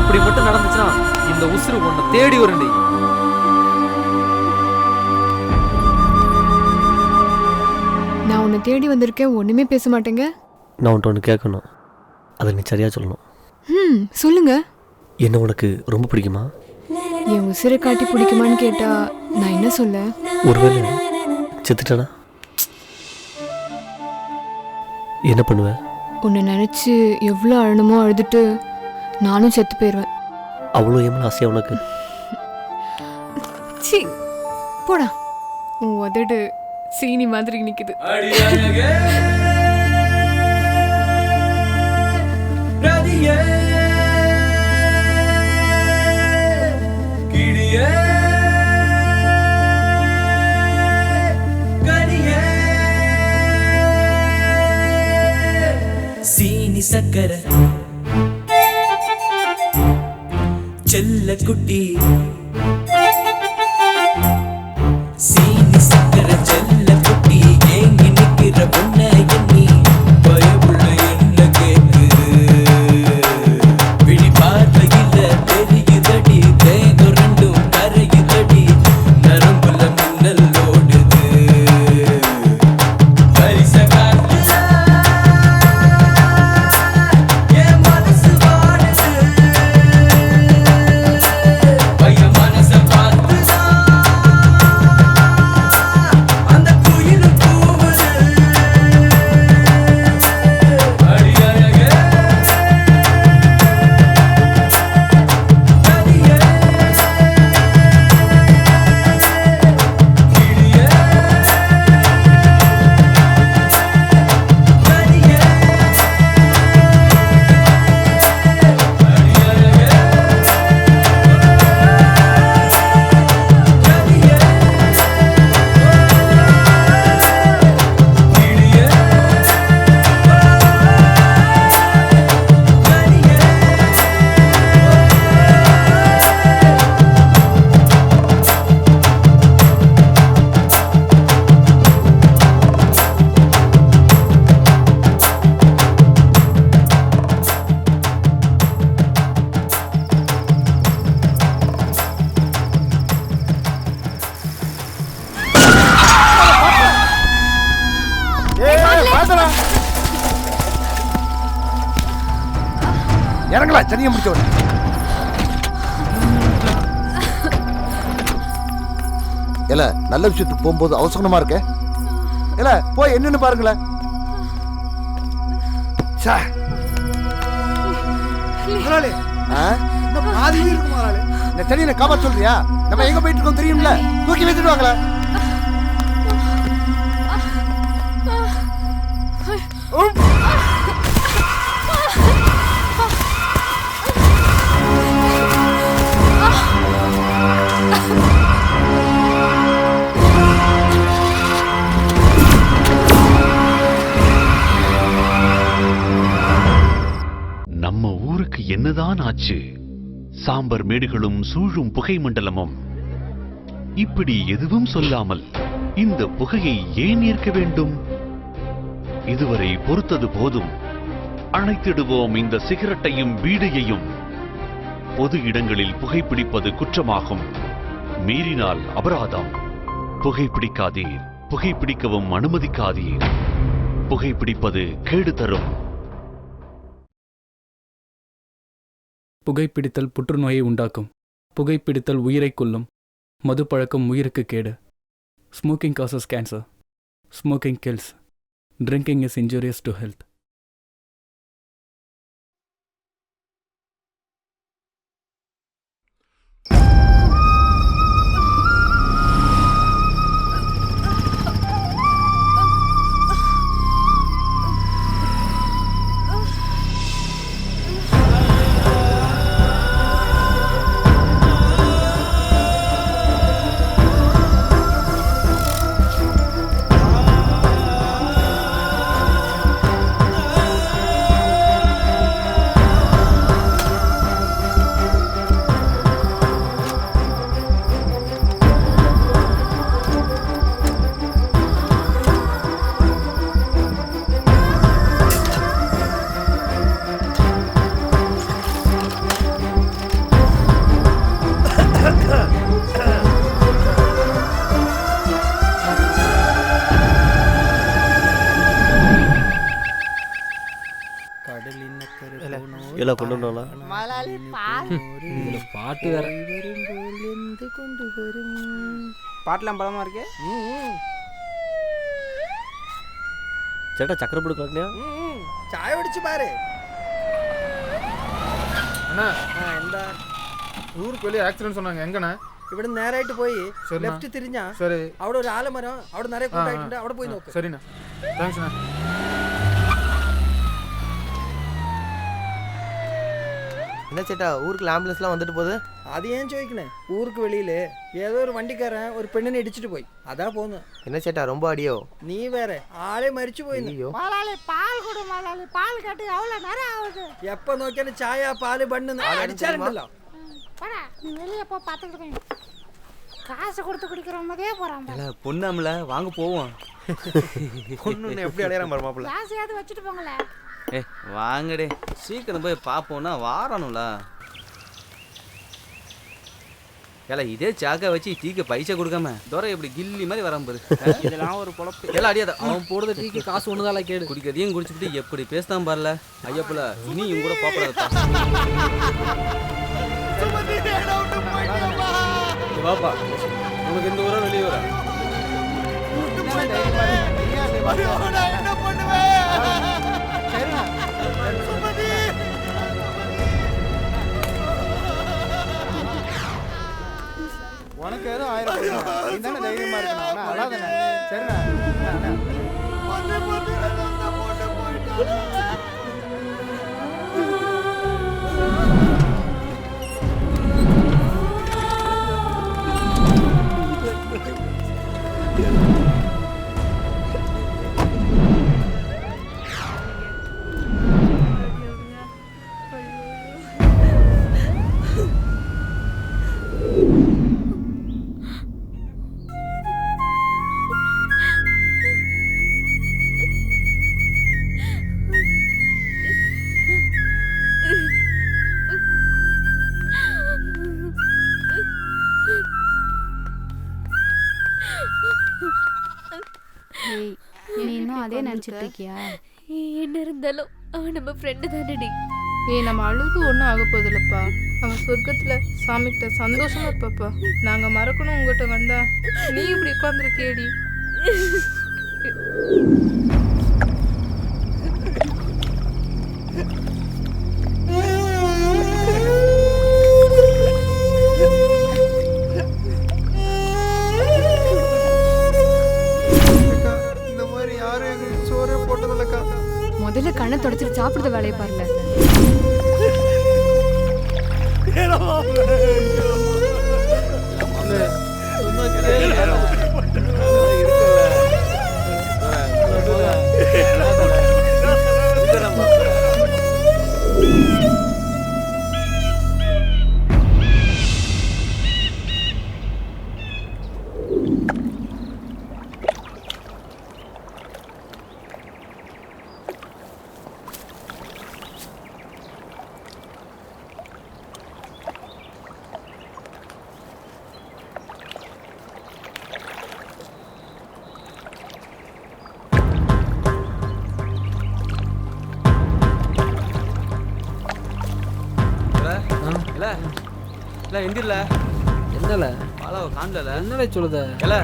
Speaker 1: அப்படி மட்டும் நடந்துச்சுன்னா இந்த உசுறு உன்னை தேடி வருண்டி.
Speaker 17: நான் உன்னை தேடி வந்திருக்கேன், ஒண்ணுமே பேச மாட்டேங்க.
Speaker 23: நான் உன்ட்ட ஒன்று கேட்கணும், அதை நீ சரியாக சொல்லணும்.
Speaker 17: சொல்லுங்க.
Speaker 23: என்ன உனக்கு ரொம்ப பிடிக்குமா?
Speaker 17: என் உசுரை காட்டி பிடிக்குமான்னு கேட்டா நான் என்ன சொல்ல?
Speaker 23: ஒருவேளை செத்துட்டேனா என்ன பண்ணுவேன்?
Speaker 17: உன்னை நினைச்சு எவ்வளோ அழணுமோ அழுதுட்டு நானும் செத்து போயிடுவேன்.
Speaker 23: அவ்வளோ ஏமல் ஆசையா உனக்கு?
Speaker 17: சி போடா, உன் உதடு சீனி மாதிரி நிக்குது.
Speaker 3: சக்கர செல்ல குட்டி சீனி சக்கர செல்ல குட்டி ஏங்கி நிக்கிற பொண்ண எண்ணி பயமுள்ள என்ன கேக்குது விழி பார்வையில தெரியுதடி தேகம் ரெண்டும் கரையுதடி நரம்புல மின்னல் ஓடுது பரிச காட்டுல என் மனசு வாடுது பைய மனச பார்த்துதான் அந்த குயில் கூவுது அடியழகே நதியே கிளியே நதியே
Speaker 9: இறங்கலாம் சனியை முடிச்சவன. இல்ல நல்ல விஷயத்துக்கு போகும்போது அவசரமா இருக்க. இல்ல போய் என்னன்னு பாருங்களேன்.
Speaker 5: முதலாளி இந்த பாதி இருக்கு முதலாளி.
Speaker 9: இந்த தனியை காப்பாற்ற சொல்றியா? நம்ம எங்க போயிட்டு இருக்கோம் தெரியும்ல. தூக்கி வச்சுட்டு வாங்களே.
Speaker 16: நம்ம ஊருக்கு என்னதான் ஆச்சு? சாம்பர் மேடுகளும் சூழும் புகை மண்டலமும். இப்படி எதுவும் சொல்லாமல் இந்த புகையை ஏன் ஏற்க வேண்டும்? இதுவரை பொறுத்தது போதும். அணைத்திடுவோம் இந்த சிகரெட்டையும் பீடியையும். பொது இடங்களில் புகைப்பிடிப்பது குற்றமாகும். மீறினால் அபராதம். புகைப்பிடிக்காதீர். புகைப்பிடிக்கவும் அனுமதிக்காதீர். புகைப்பிடிப்பது கேடு தரும்.
Speaker 2: புகைப்பிடித்தல் புற்றுநோயை உண்டாக்கும். புகைப்பிடித்தல் உயிரை கொல்லும். மது பழக்கம் உயிருக்கு கேடு. Smoking causes cancer. Smoking kills. Drinking is injurious to health.
Speaker 23: எல்லாம் கொண்டு வந்தோம்ல.
Speaker 1: பாட்டு வேற.
Speaker 4: பாட்டெல்லாம் பலமா இருக்கு.
Speaker 23: சேட்டா சக்கரை போடு காட்டியா?
Speaker 5: சாய அடிச்சு பாரு.
Speaker 19: அண்ணா
Speaker 5: இந்த
Speaker 19: ஊருக்கு வெளியே ஆக்சிடென்ட் சொன்னாங்க. எங்கண்ணா?
Speaker 5: ഇവിടെ നേരായിട്ട് പോയി ലെഫ്റ്റ് തിരിഞ്ഞാ അവിടെ ഒരു ആലമരം അവിടെ നിറയെ കൂട്ടായിട്ടുണ്ട്. അവിടെ പോയി നോക്ക്.
Speaker 19: சரிண்ணா. தேங்க்ஸ்ண்ணா.
Speaker 12: என்ன சேட்டா ஊருக்கு ஆம்புலன்ஸ்லாம் வந்துட்டு போகுது?
Speaker 5: அது ஏன் ചോദിക്കണേ? ஊருக்கு வெளியில ஏதோ ஒரு வண்டிக்காரன் ஒரு பெண்ணை இடிச்சிட்டு போய் அதான் போதும்.
Speaker 12: என்ன சேட்டா ரொம்ப அடியோ?
Speaker 5: நீ வேற ஆளே மரிச்சு போய்.
Speaker 14: முதலாளி பால் கொடு முதலாளி, பால் கட்டி எவ்வளோ நேரம் ஆகுது?
Speaker 5: எப்போ நோக்கியாலும் சாயா பால் பண்ணு அடிச்சாருங்களா?
Speaker 14: போடா நீ வெளியே போ, பார்த்துட்டு இருக்கேன். காசு கொடுத்து குடிக்கிற மாதிரியே போகிறான்.
Speaker 8: பொண்ணாமல வாங்க போவோம்.
Speaker 12: பொண்ணு எப்படி அடையாளம் பாரு மாப்பிள்ள.
Speaker 14: காசையாவது வச்சுட்டு போங்களே.
Speaker 8: வாங்கடே சீக்கிரம் போய் பார்ப்போம்னா வாரணும்ல. இதே சாக்கா வச்சு டீக்கு பைசா கொடுக்காம துரை எப்படி கில்லி மாதிரி வராம பாரு.
Speaker 1: இதெல்லாம் ஒரு பொழப்பு.
Speaker 8: எல்லாம் அடியாத
Speaker 1: அவன் போடுற டீக்கு காசு ஒண்ணுதால கேடு.
Speaker 8: குடிக்கிறதையும் குடிச்சுட்டு எப்படி பேசுதான் பாருல. ஐயப்புல இனி இவங்க கூட பாப்படாதா. வாப்பா உனக்கு எந்த ஊரா வெளியே வர?
Speaker 5: என்ன பண்ணுவேன்? உனக்கு ஏதோ 1000 நீ தானே தைரியமா இருக்கணும். அதான் சரிண்ணா.
Speaker 14: நீ இன்னும் அதே நினைச்சிட்டு இருக்கியா?
Speaker 11: என்ன இருந்தாலும் அவன் நம்ம ஃப்ரெண்டு தானடி.
Speaker 15: நம்ம அழுது ஒன்றும் ஆக போதில்லப்பா. அவன் சொர்க்கத்துல சாமிக்கிட்ட சந்தோஷமா இருப்பாப்பா. நாங்க மறக்கணும் உங்ககிட்ட வந்தா நீ இப்படி உட்காந்துருக்கேடி.
Speaker 14: முதல்ல கண்ணை தொடச்சிட்டு சாப்பிடுற வேலையை பாருங்க.
Speaker 8: எந்திரல
Speaker 1: என்னல
Speaker 8: பாலா காண்டல
Speaker 1: என்னல சொல்லுத?
Speaker 8: எல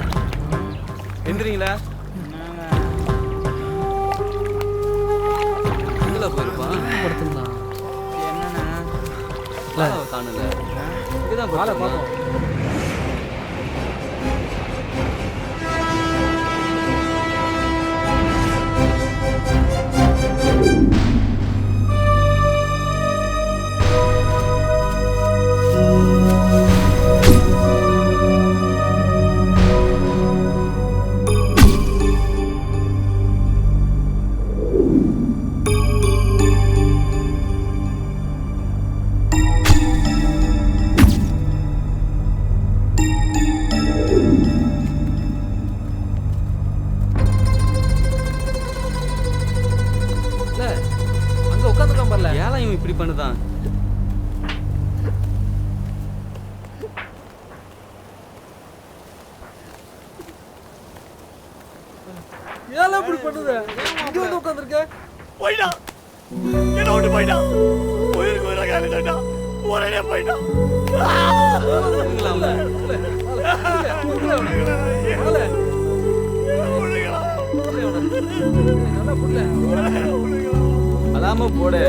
Speaker 8: எந்திரீங்களா? எங்கல போயிருப்பான்?
Speaker 1: படுத்துறான்.
Speaker 4: என்னண்ணா
Speaker 8: பாலா காணல. இதுதான் பாலா பாப்போம். ஏன் இவன் இப்படி பண்ணுதான்?
Speaker 1: ஏன் இப்படி பண்ணுத? இங்க வந்து உட்கார்ந்திருக்க?
Speaker 22: போய்டா. என்ன விட்டு போய்டா. உயிருக்கு உயிரா காலிட்டா. ஒரே போய்டா.
Speaker 8: அதாம போடு.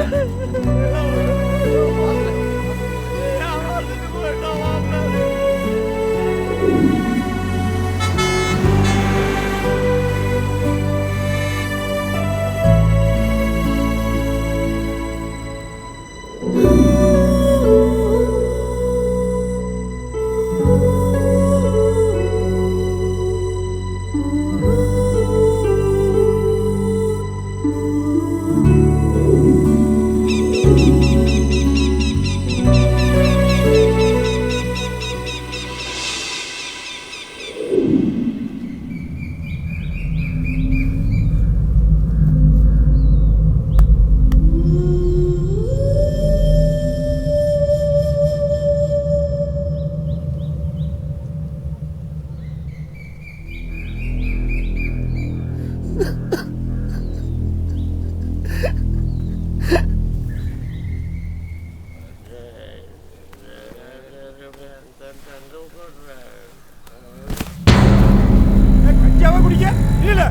Speaker 18: கஞ்சாவா குடிக்க இல்ல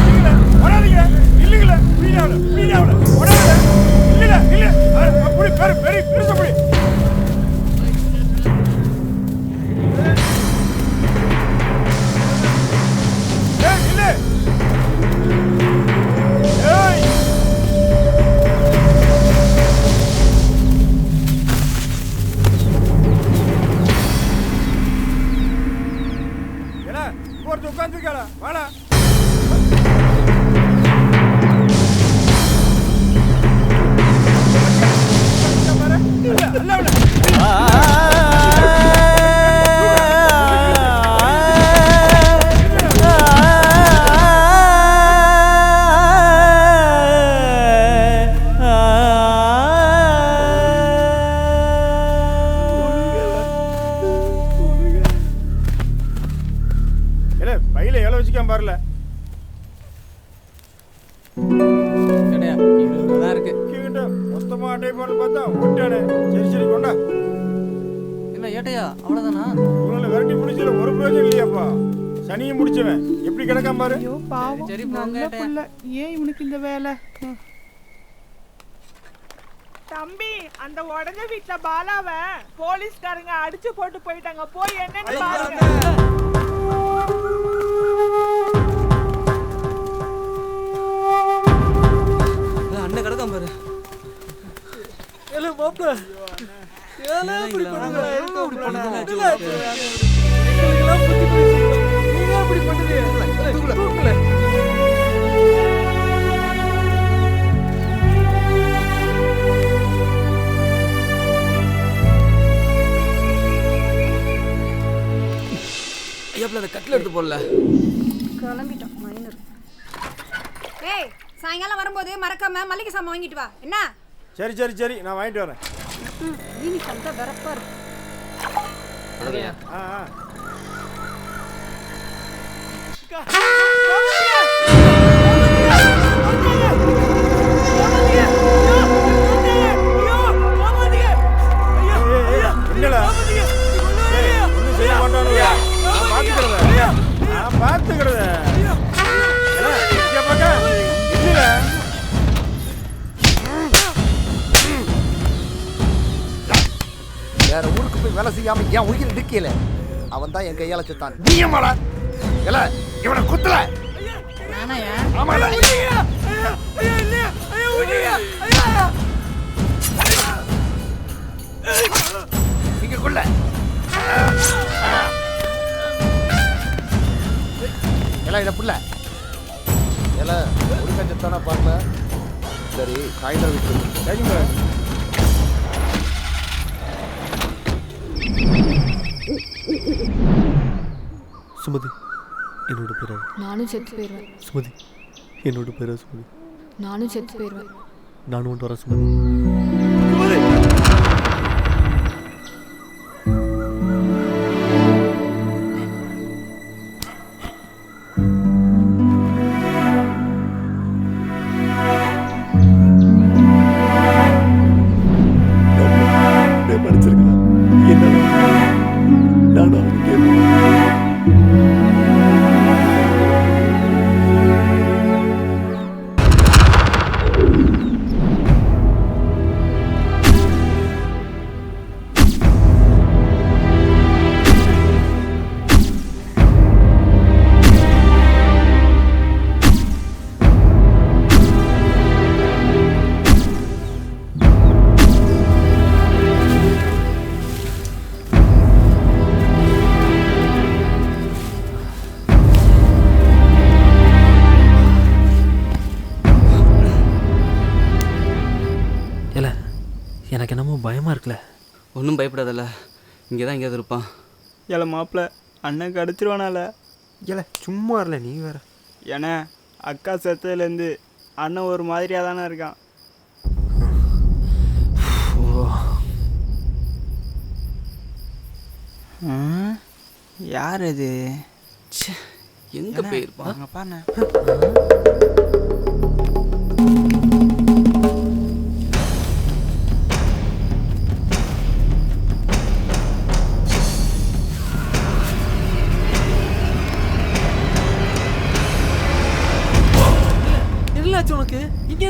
Speaker 18: இல்ல வராதீங்க இல்லைங்களா மீடியாவில் வராத இல்ல இல்ல அப்படி பெரிய பெருசப்படி இல்ல உட்காந்துருக்கா வாடா பையில எவ்வளோ வச்சுக்காம பாருல மொத்தமா அட்டை போட்டு பார்த்தா ஓட்டானே சரி கொண்டா
Speaker 6: என்ன ஏட்டையா அவ்வளவுதானா
Speaker 18: உங்களை விரட்டி முடிச்சல ஒரு பிரயோஜனம் இல்லையாப்பா சனியும் முடிச்சவன் எப்படி கிடக்காம பாரு
Speaker 7: ஐயோ பாவம் நல்ல புள்ள ஏன் இவனுக்கு இந்த வேலை தம்பி அந்த உடஞ்ச வீட்டுல பாலாவ போலீஸ்காரங்க அடிச்சு போட்டு போயிட்டாங்க போய் என்னன்னு பாருங்க
Speaker 6: அண்ணன் கிடக்காம பாரு
Speaker 1: ஏலே மாப்ள ஏலே இப்படி பண்ணுங்க இப்படி பண்ணுங்க நீங்க இப்படி பண்ணுங்க தூக்குல
Speaker 6: ஐயாப்ல அந்த கட்டில் எடுத்து போடல
Speaker 14: கிளம்பிட்டோம் மைனர் ஏய் சாயங்காலம் வரும்போது மறக்காம மல்லிகை சாமான் வாங்கிட்டு வா என்ன
Speaker 18: சரி நான் வாங்கிட்டு வரேன்
Speaker 14: நீ சந்தா வரப்பா
Speaker 18: என்னடா ஒன்றும் செய்ய மாட்டானுங்க நான் பார்த்துக்கிறத
Speaker 9: வேற ஊருக்கு போய் வேலை செய்யாம ஏன் உயிர் இருக்கல அவன் தான் என் கையால செத்தான் நீ ஏமாடா இல்ல இவனை குத்தல ஆமாடா இங்க கொள்ள எல்லாம் இத புள்ள எல்லாம் ஒழுங்கா செத்தானா பாருங்க சரி காய்தல் விட்டு சரிங்க
Speaker 23: சுமதி என்னோட பேரா
Speaker 17: நானும் செத்து போயிடுவேன்
Speaker 23: சுமதி என்னோட பேரா சுமதி
Speaker 17: நானும் செத்து போயிடுவேன்
Speaker 23: நானும் ஒன்று வரேன் சுமதி படிச்சிருக்கலாம் என்ன நானும்
Speaker 1: எனக்கு என்னமோ பயமா இருக்குல்ல
Speaker 6: ஒன்றும் பயப்படாதல்ல இங்கே தான் எங்கேயாவது இருப்பான்
Speaker 4: ஏல மாப்பிள்ள அண்ணன் கடிச்சிருவானால
Speaker 12: ஏல சும்மா இல்லை நீ வேற
Speaker 4: ஏன்னா அக்கா செத்ததுலேருந்து அண்ணன் ஒரு மாதிரியாக தானே இருக்கான் யார் அது
Speaker 6: எங்கே போயிருப்பான்
Speaker 4: அங்கே பாருண்ணே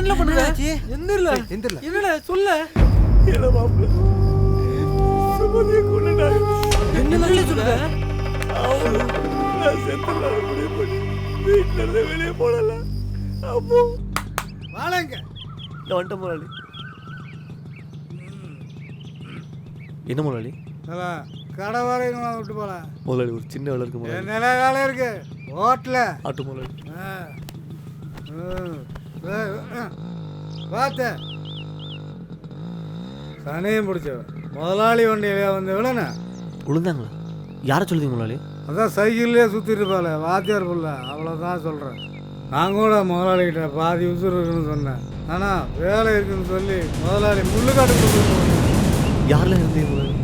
Speaker 1: என்ன பண்ணுற எந்திரல என்னடா சொல்ல
Speaker 22: இல்ல மாப்பிள்ள சுமதியை கொண்டுட்டாங்க.
Speaker 1: என்ன சொல்ற
Speaker 22: நான் செத்துலாம் முடிவு பண்ணி வீட்டுல இருந்து வெளியே போடல. அப்போ
Speaker 5: வாழங்க
Speaker 23: நான் வந்துட்டேன் முதலாளி. என்ன முதலாளி?
Speaker 5: கடை வரைக்கும் விட்டு போல
Speaker 23: முதலாளி ஒரு சின்ன வேலை இருக்கு முதலாளி.
Speaker 5: நல்ல வேலை இருக்கு ஹோட்டல
Speaker 23: ஆட்டு முதலாளி.
Speaker 5: பார்த்த சனையும் பிடிச்ச முதலாளி வண்டியில வந்து விடனே
Speaker 23: விழுந்தாங்களா? யாரை சொல்லுதீங்க முதலாளி?
Speaker 5: அதான் சைக்கிள்லேயே சுற்றிட்டு இருப்பாள் வாத்தியார் பிள்ளை அவ்வளோதான் சொல்கிறேன். நான் கூட முதலாளிகிட்ட பாதி உசுறு இருக்குன்னு சொன்னேன். ஆனால் வேலை இருக்குன்னு சொல்லி முதலாளி முள்ளுக்காட்டு
Speaker 23: யாரில் இருந்தீங்க முதலாளி?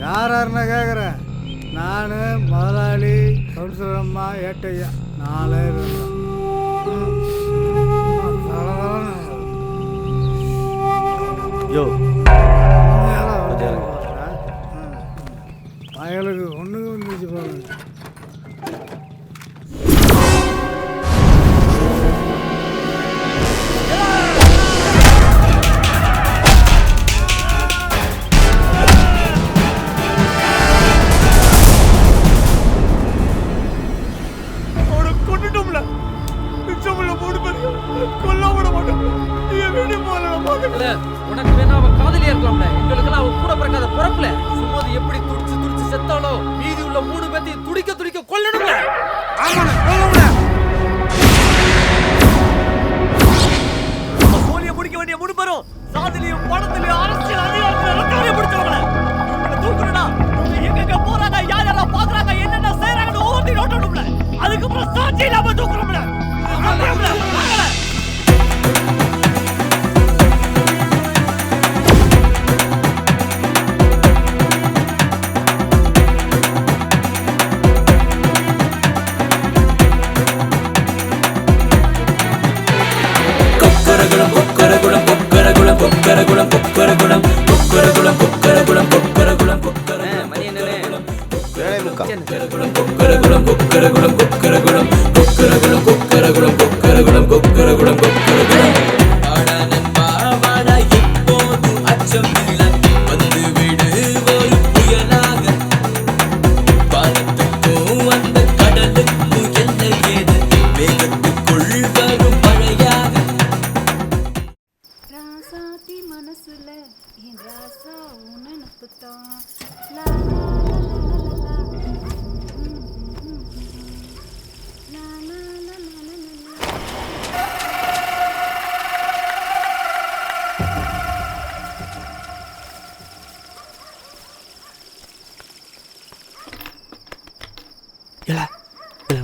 Speaker 5: யாருன்னா கேட்குறேன். நான் முதலாளி கவுன்சிலர் அம்மா ஏட்டையா 4 இருந்தேன்.
Speaker 23: யோ
Speaker 5: வயலுக்கு ஒன்றுக்கு வந்துச்சு போல.
Speaker 22: அவனை கொண்டுட்டோம்ல. மிச்சமுள்ள 3 பேரையும் கொல்ல விட மாட்டோம். நீ வெளியே போகல பார்க்கல.
Speaker 1: உனக்கு வேணா அவ காதலியா இருக்கலாம்ல, எங்களுக்கெல்லாம் அவ கூட பிறக்காத பிறப்புல. சுமதி எப்படி துடிச்சு துடிச்சு செத்தாலோ மீதி உள்ள 3 பேத்தையும் துடிக்க துடிக்க கொல்லணும்ல.
Speaker 5: ஆமாண்ணே கொல்லணும்ல.
Speaker 22: நம்ம சோழியை பிடிக்க வேண்டிய 3 பேரும் சாதிலையும் பணத்திலையும் அரசியல் அதிகாரத்துல ரெக்கார்டை பிடிச்சவங்கள இவங்களை தூக்கணும்னா எங்க போறாங்க, யார் யாரெல்லாம் பாக்குறாங்க, என்னென்ன செய்யறாங்கன்னு ஓட்டி நோட்டணும்ல. அதுக்கப்புறம் சாட்சி இல்லாம தூக்குறோம்ல.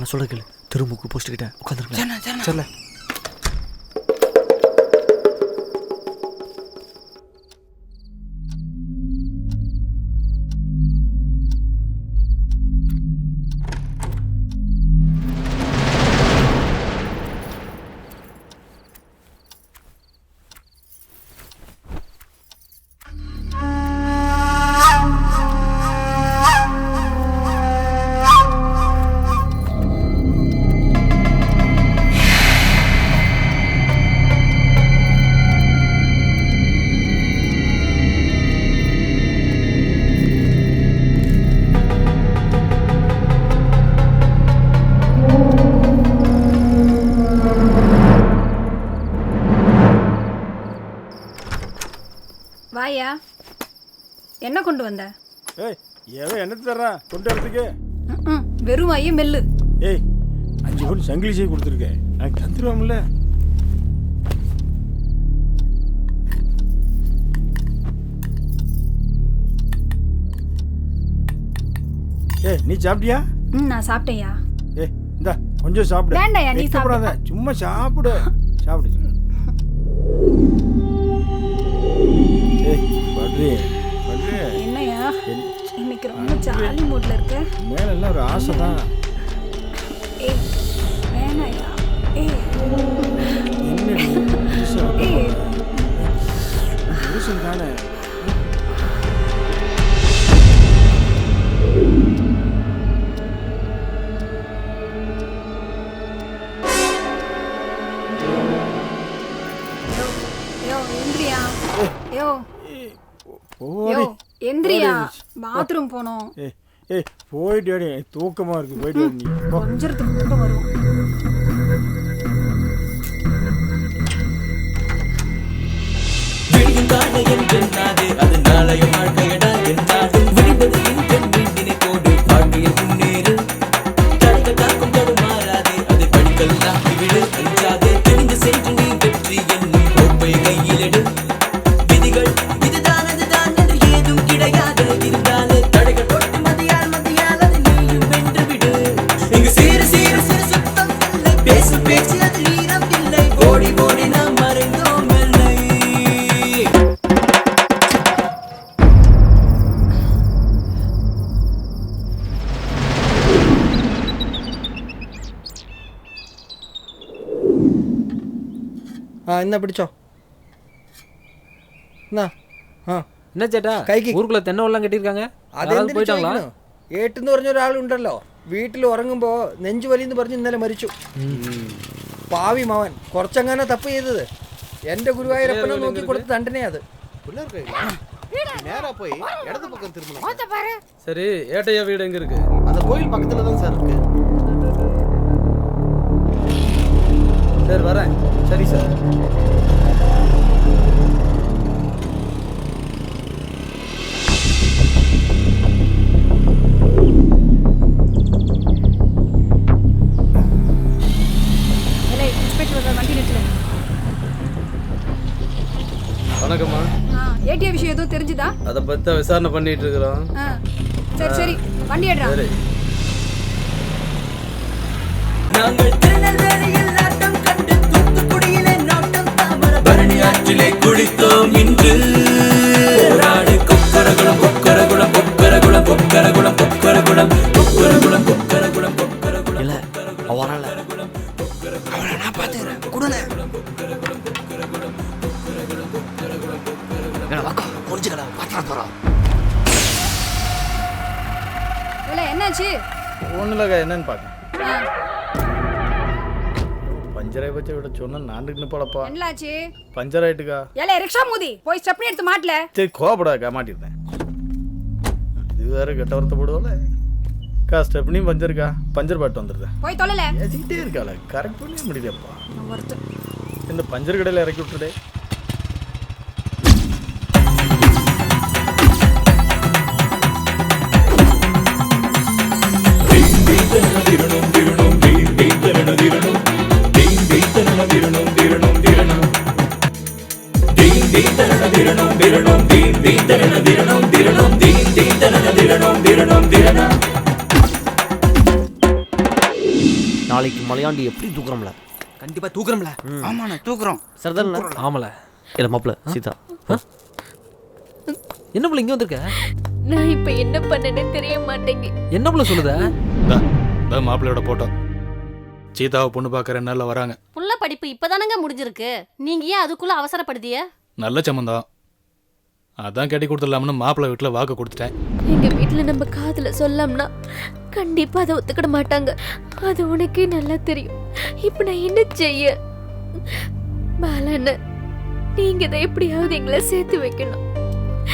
Speaker 23: நான் சொல்ற கேளு. திருமுக்கு போஸ்ட் கிட்ட உட்காந்துருக்கேன்.
Speaker 6: சரில
Speaker 14: வாயா, என்ன கொண்டு வந்த?
Speaker 19: ஏய் ஏதோ என்ன தர்றா கொண்டு வரதுக்கு?
Speaker 14: வெறும் வாயே மெல்லு.
Speaker 19: ஏய் 5 பவுன் சங்கிலி செய்ய கொடுத்துருக்கேன், எனக்கு தந்துருவாங்கல்ல? ஏய் நீ சாப்பிட்டியா?
Speaker 14: நான் சாப்பிட்டேயா.
Speaker 19: ஏய் இந்த கொஞ்சம் சாப்பிடு.
Speaker 14: வேண்டாயா, நீ
Speaker 19: சாப்பிடாத, சும்மா சாப்பிடு சாப்பிடு. ஏய் பட்ரி பட்ரி.
Speaker 14: என்னையா இன்னைக்கு ரொம்ப ஜாலி மூட்ல இருக்க?
Speaker 19: மேல எல்லாம் ஒரு ஆசை தான்.
Speaker 14: ஏய் வேணாயா. ஏய்
Speaker 19: என்னடி
Speaker 14: ஏய்
Speaker 19: புருஷன் தானே.
Speaker 14: பாத்ரூம் போனோம்.
Speaker 5: ஏய் போயிட்டு வாடி, தூக்கமா இருக்கு, போயிட்டு வாடி நீ.
Speaker 14: கொஞ்சத்துக்கு கூட வருவோம்.
Speaker 3: விழியும் காண என்றாது அது நாளைய வாழ்க்கையடா என்றாலும் விழிப்பது இன்றென் மீண்டினை போடு வாழ்க்கையில் முன்னேறு தடுக்க தாக்கும் தடுமாறாதே அதை படிக்கல் தாக்கி விடு அஞ்சாதே தெரிந்து சென்று நீ வெற்றி என்னும் கோப்பை கையிலெடு விதிகள் இதுதான் அதுதான் என்று ஏதும் கிடையாது இருந்தாலே தடைகள் போட்டு மதியால் அதை நீயும் வென்று விடு இங்கு சீறு சீறு சிறு சுத்தம் இல்லை பேசும் பேச்சு அதில் ஈரம் இல்லை ஓடி ஓடி நாம் மறைந்தோம் இல்லை.
Speaker 5: என்ன பிடிச்சோம்?
Speaker 1: என்ன ചേട്ടാ ஊருக்குள்ள தென்னை எல்லாம் கட்டியிருக்காங்க, அதாவது போயிட்டாங்களா?
Speaker 5: ഏട്ടെന്ന് പറഞ്ഞ ഒരാളുണ്ടല്ലോ, വീട്ടിൽ ഉറങ്ങുമ്പോൾ നെഞ്ചുവലിന്ന് പറഞ്ഞ് ഇന്നലെ മരിച്ചു. പാവി മവൻ കുറച്ചങ്ങനെ തപ്പ് ചെയ്തത്. എൻ്റെ ഗുരുവായൂരപ്പനെ നോക്കി കൊടുത്ത ദണ്ഡനയാ അത്.
Speaker 18: நேரா போய் இடது பக்கம் திரும்பணும்.
Speaker 2: சரி, ஏட்டையா வீடு எங்க இருக்கு?
Speaker 18: அந்த கோயில் பக்கத்துல தான் சார் இருக்கு.
Speaker 2: சரி வரேன். சரி சார். வணக்கம்மா.
Speaker 14: ஏடிஏ விஷயம் எதுவும் தெரிஞ்சுதா?
Speaker 2: அதை பத்தி விசாரணை பண்ணிட்டு இருக்கிறோம்.
Speaker 14: சரி சரி, வண்டி எடுறா.
Speaker 2: சரி.
Speaker 3: நாங்கள் திருநெல்வேலியில் நாட்டம் கண்டு தூத்துக்குடியிலே நாட்டம் தாமர பரணி ஆற்றிலே குளித்தோம் இன்று. நாடு கொக்கரகுளம் கொக்கரகுளம் கொக்கரகுளம் கொக்கரகுளம் கொக்கரகுளம் கொக்கரகுளம் கொக்கரகுளம் கொக்கரகுளம்.
Speaker 8: இல்ல அவனால
Speaker 3: அவனை நான் பார்த்துக்கிறேன், கொடுல கொஞ்சம் பாத்திர போறோம்.
Speaker 14: என்னாச்சு?
Speaker 6: ஒன்றும் என்னன்னு பார்க்க பஞ்சரை வச்சு விட சொன்ன நாண்டுக்குன்னு போலப்பா.
Speaker 14: என்னாச்சு?
Speaker 6: பஞ்சர் ஆயிட்டுக்கா.
Speaker 14: ஏலே ரிக்ஷா மூதி, போய் ஸ்டெப்னி எடுத்து மாட்டல.
Speaker 6: சரி கோபப்படாக்கா, மாட்டிருந்தேன். இது வேற கெட்ட வார்த்தை போடுவோம்ல. கா ஸ்டெப்னி பஞ்சருக்கா, பஞ்சர் பாட்டு வந்துருந்தேன்.
Speaker 14: போய் தொலைல.
Speaker 6: ஏசிக்கிட்டே இருக்காள, கரெக்ட் பண்ணவே முடியலப்பா. இந்த பஞ்சர் கடையில் இறக்கி விட்டுடே.
Speaker 8: நாளைக்கு மலையாண்டி எப்படி தூக்குறோம்ல?
Speaker 4: கண்டிப்பா தூக்குறோம்ல. ஆமாண்ணா தூக்குறோம்.
Speaker 8: சரிதானே?
Speaker 1: ஆமல.
Speaker 8: இல்ல மாப்பிள்ள சீதா,
Speaker 1: என்ன புள்ள இங்க வந்திருக்க?
Speaker 11: நான் இப்ப என்ன பண்ணேன்னு தெரிய மாட்டேங்க.
Speaker 1: என்ன புள்ள சொல்லுத?
Speaker 2: மாப்பிள்ளையோட போட்டோ. சீதாவை பொண்ணு பார்க்க 2 நாள்ல வராங்க.
Speaker 10: புள்ள படிப்பு இப்பதானங்க முடிஞ்சிருக்கு, நீங்க ஏன் அதுக்குள்ள அவசரப்படுதிய?
Speaker 2: நல்ல சம்மந்தம், அதான் கட்டி கொடுத்துடலாம்னு மாப்பிள்ளை வீட்டுல வாக்கு கொடுத்துட்டேன்.
Speaker 11: எங்க வீட்டுல நம்ம காதுல சொல்லாம்னா கண்டிப்பா அதை ஒத்துக்கிட மாட்டாங்க. அது உனக்கே நல்லா தெரியும். இப்ப நான் என்ன செய்ய? பாலண்ண, நீங்க இதை எப்படியாவது எங்களை சேர்த்து வைக்கணும்.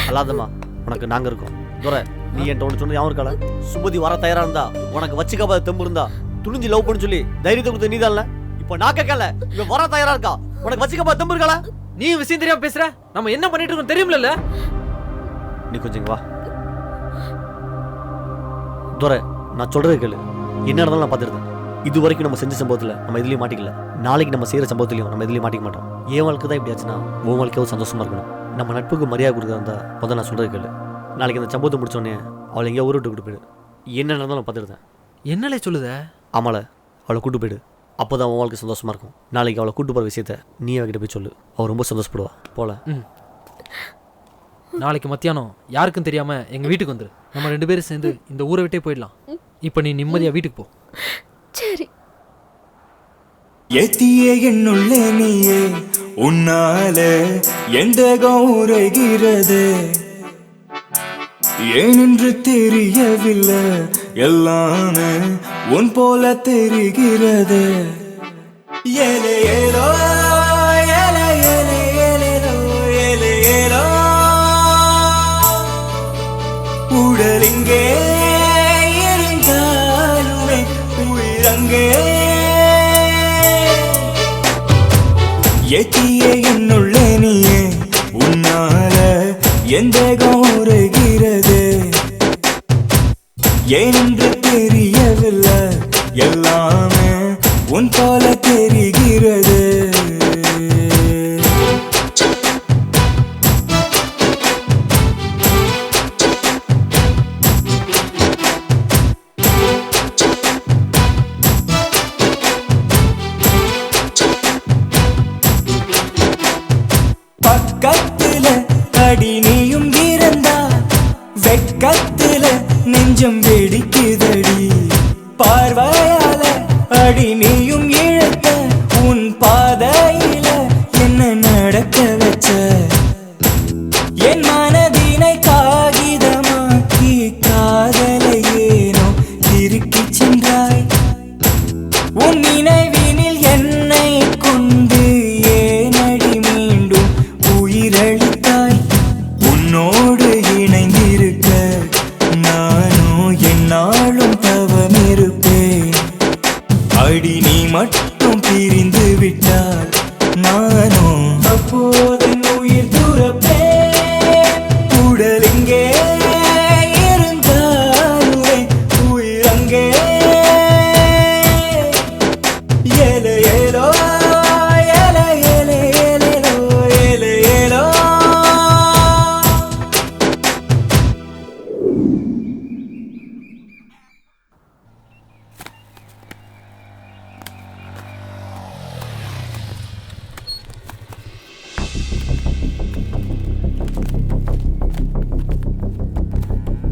Speaker 8: அல்லாதம்மா, உனக்கு நாங்க இருக்கோம். துரை, நீ என்கிட்ட ஒன்று சொன்னது யாரும் இருக்காள? சுமதி வர தயாரா இருந்தா, உனக்கு வச்சுக்காத தெம்பு இருந்தா, துணிஞ்சு லவ் பண்ணு சொல்லி தைரியத்தை கொடுத்த நீதான்ல. இப்ப நான் கேட்கல, இவ வர தயாரா இருக்கா, உனக்கு வச்சுக்காத தெம்பு இருக்காளா?
Speaker 1: நீ விஷயம் தெரியாம பேசுற. நம்ம என்ன பண்ணிட்டு இருக்கோம் தெரியும்ல?
Speaker 8: நீ கொஞ்சம் வா. துரை, நான் சொல்றது கேளு. என்ன நடந்தாலும் நான் பார்த்துருந்தேன். இது வரைக்கும் நம்ம செஞ்ச சம்பவத்தில் நம்ம எதுலையும் மாட்டிக்கல. நாளைக்கு நம்ம செய்கிற சம்பவத்திலையும் நம்ம எதுலையும் மாட்டிக்க மாட்டோம். என் வாழ்க்கை தான் இப்படி ஆச்சுன்னா உன் வாழ்க்கையாவது சந்தோஷமா இருக்கணும். நம்ம நட்புக்கு மரியாதை கொடுக்குறதா இருந்தால் முதல்ல நான் சொல்றது கேளு. நாளைக்கு அந்த சம்பவத்தை முடிச்சோடனே அவளை எங்கேயோ ஊரு விட்டு கூட்டு போயிடு. என்ன நடந்தாலும் பார்த்துருந்தேன்.
Speaker 1: என்னலே சொல்லுத?
Speaker 8: ஆமால, அவளை கூட்டு போயிடு. அப்போ தான் உன் வாழ்க்கை சந்தோஷமா இருக்கும். நாளைக்கு அவளை கூட்டு போகிற விஷயத்த நீ அவகிட்ட போய் சொல்லு. அவள் ரொம்ப சந்தோஷப்படுவா. போல
Speaker 1: நாளைக்கு மத்தியானம் யாருக்கும் தெரியாம எங்க வீட்டுக்கு வந்துரு. நம்ம 2 பேரும் சேர்ந்து இந்த ஊரை விட்டே போயிடலாம். இப்போ நீ நிம்மதியா வீட்டுக்கு போ.
Speaker 11: சரி.
Speaker 3: எத்தியே என்னுள்ளே நீயே, உன்னால எந்த கௌரகிறது ஏனென்று தெரியவில்லை. எல்லாமே உன் போல தெரிகிறது. ஏலே ஏலோ ஏலே ஏலே ஏலேலோ ஏலே ஏலோ உடலிங்கே இருந்தாலுமே உயிரங்கே எத்தியே என்னுள்ளே நீயே உன்னால எந்த கௌரகிறது ஏனென்று தெரியவில்லை எல்லாமே உன் போல தெரிகிறது பக்கத்துல அடி நீயும் இருந்தா வெட்கத்துல நெஞ்சம் வெடிக்குதடி பார்வையால அடி நீயும் இழுத்த உன் பாதையில என்ன நடக்க வச்ச என் மனதினை காகிதமாக்கி காதலை ஏனோ திருக்கி சென்றாய் உன் நினைவினில் என்னை கொண்டு ஏனடி மீண்டும் உயிரளித்தாய் உன்னோடு இணைந்திருக்க நானோ என்னாலும் தவமிருப்பேன் அடி நீ மட்டும் பிரிந்து விட்டால் நானோ அப்போது உயிர் துறப்பேன் உடலிங்கே இருந்தாலுமே உயிரங்கே ஏலே ஏலோ ஏலே ஏலே ஏலேலோ ஏலே ஏலோ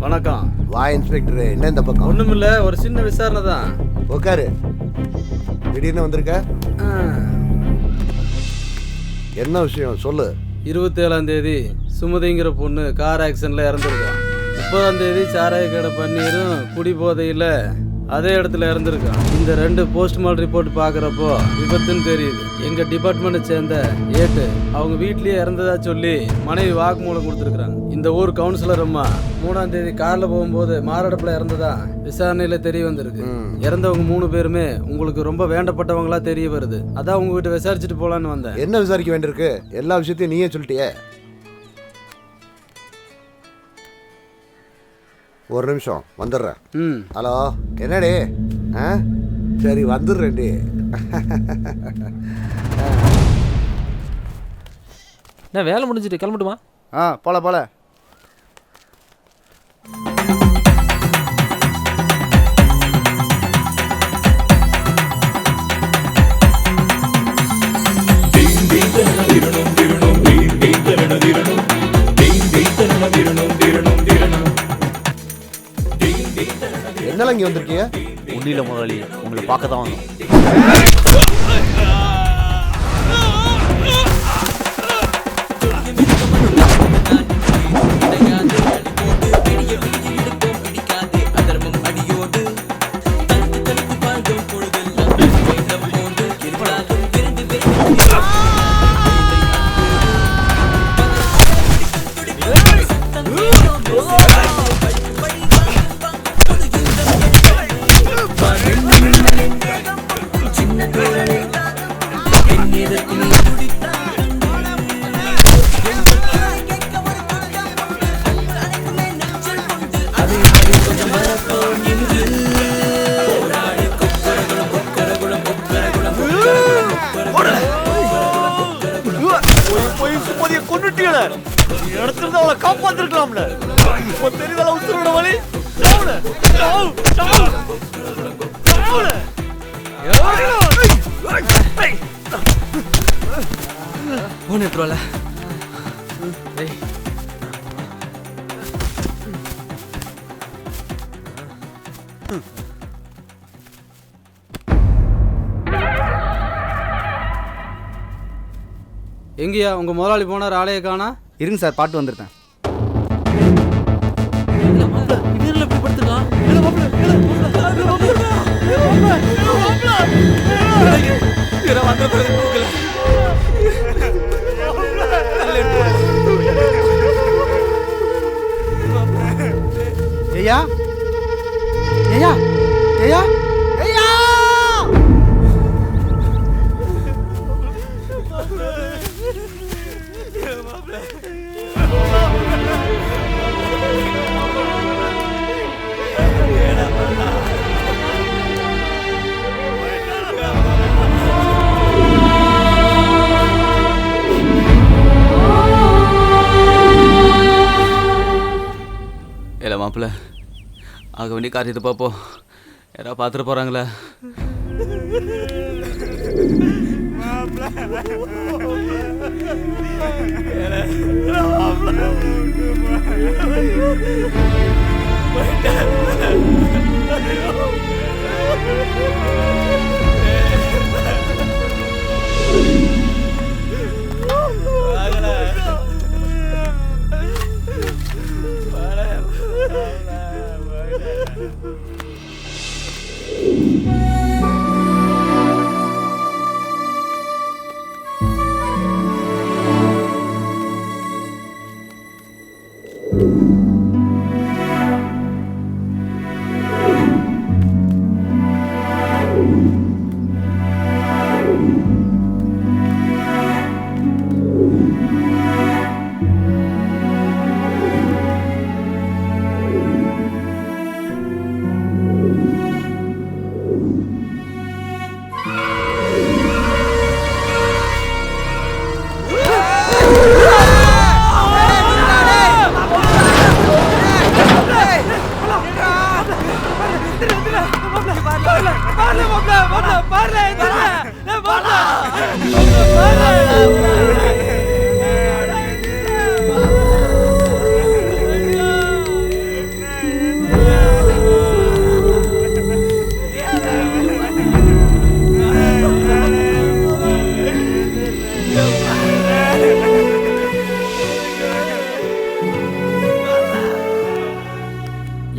Speaker 5: வணக்கம்.
Speaker 9: வா இன்ஸ்பெக்டர், என்ன இந்த பக்கம்?
Speaker 5: ஒண்ணுமில்ல, ஒரு சின்ன விசாரணை தான்.
Speaker 9: உட்காரு. திடீர்னு வந்திருக்க? என்ன விஷயம் சொல்லு.
Speaker 5: 27ஆம் தேதி சுமதிங்கிற பொண்ணு கார் ஆக்சிடென்ட்ல இறந்துருக்கா. 30ஆம் தேதி சாராய கடை பன்னீரும் குடி போதையில் அதே இடத்துல இறந்துருக்கான். இந்த 2 போஸ்ட்மார்ட்டம் ரிப்போர்ட் பார்க்குறப்போ விபத்துன்னு தெரியுது. எங்கள் டிபார்ட்மெண்ட்டை சேர்ந்த ஏட்டு அவங்க வீட்லேயே இறந்ததா சொல்லி மனைவி வாக்குமூலம் கொடுத்துருக்குறாங்க. இந்த ஊர் கவுன்சிலர் அம்மா 3ஆம் தேதி காரில் போகும்போது மாரடைப்பில் இறந்ததா விசாரணையில் தெரிய வந்திருக்கு. இறந்தவங்க 3 பேருமே உங்களுக்கு ரொம்ப வேண்டப்பட்டவங்களா தெரிய வருது. அதான் உங்ககிட்ட விசாரிச்சுட்டு போகலான்னு வந்தேன்.
Speaker 9: என்ன விசாரிக்க வேண்டியிருக்கு? எல்லா விஷயத்தையும் நீயே சொல்லிட்டியே. ஒரு நிமிஷம் வந்துடுறேன். ஹலோ, என்னடி? சரி வந்துடுறேன்டி.
Speaker 1: நான் வேலை முடிஞ்சிட்டு கிளம்பட்டுமா?
Speaker 5: போல
Speaker 9: என்னல இங்க வந்திருக்கீங்க?
Speaker 8: ஒன்றில முதலாளி, உங்களை பார்க்க தான் வந்தோம்.
Speaker 22: காப்பாத்திருக்கலாம்ல. இப்ப தெரியுதா உசுரோட வலி?
Speaker 6: போனேட்ரோல
Speaker 5: எங்கேயா உங்க முதலாளி போனார்? ஆளைய காணா.
Speaker 6: இருங்க சார், பாட்டு வந்துருக்கேன். ஆக வேண்டிய காரியத்தை பார்ப்போம். யாராவது பார்த்துட்டு போகிறாங்களே.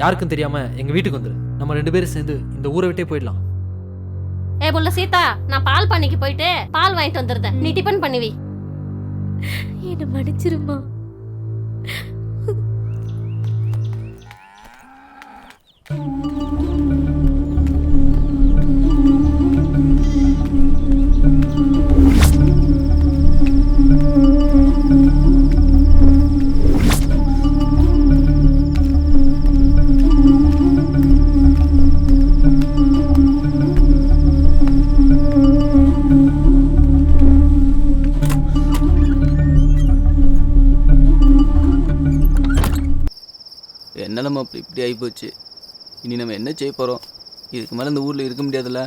Speaker 1: யாருக்கும் தெரியாம எங்க வீட்டுக்கு வந்துரு. நம்ம 2 பேரும் சேர்ந்து இந்த ஊரை விட்டே போயிடலாம்.
Speaker 10: ஏ புள்ள சீதா, நான் பால் பண்ணைக்கு போயிட்டு பால் வாங்கிட்டு வந்துருந்தேன். நீ டிபன் பண்ணுவி.
Speaker 11: என்ன மன்னிச்சிருமா.
Speaker 6: என்ன நம்ம இப்படி ஆகிப்போச்சு. இனி நம்ம என்ன செய்ய போகிறோம்? இதுக்கு மேலே இந்த ஊரில் இருக்க முடியாதுல்ல.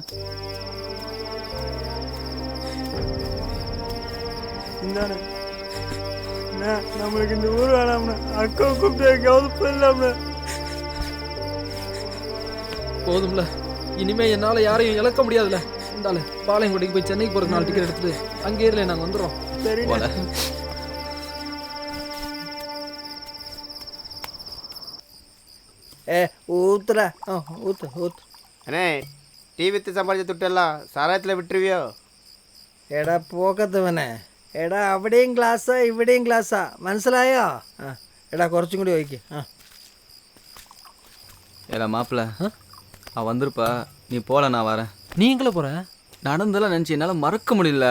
Speaker 5: நம்மளுக்கு இந்த ஊர் வேணாம்னா அக்கா கூப்பிட்டு எங்கேயாவது போயிடலாம்ல.
Speaker 1: போதும்ல, இனிமே என்னால யாரையும் இழக்க முடியாதுல்ல. இந்தால பாளையங்கோட்டைக்கு போய் சென்னைக்கு போறதுக்கு 4 டிக்கெட் எடுத்துட்டு அங்கே ஏறல, நாங்க வந்துடுறோம்.
Speaker 5: சரி. ஊத்துடா. ஊத்து ஊத்து.
Speaker 12: அண்ணே, டீ வித்து சம்பாதிச்ச துட்டெல்லாம் சாராயத்தில் விட்டுருவியோ?
Speaker 5: എടാ പോക്കത്തവനെ, എടാ അവിടെയും ഗ്ലാസ്സാ ഇവിടെയും ഗ്ലാസ്സാ, മനസ്സിലായോ? എടാ കുറച്ചും കൂടി ഒഴിക്ക്.
Speaker 6: ஏடா மாப்பிள்ள, அவன் வந்திருப்பா, நீ போல, நான் வரேன்.
Speaker 1: நீ எங்கே போற?
Speaker 6: நடந்தெல்லாம் நினச்சி என்னால் மறக்க முடியல.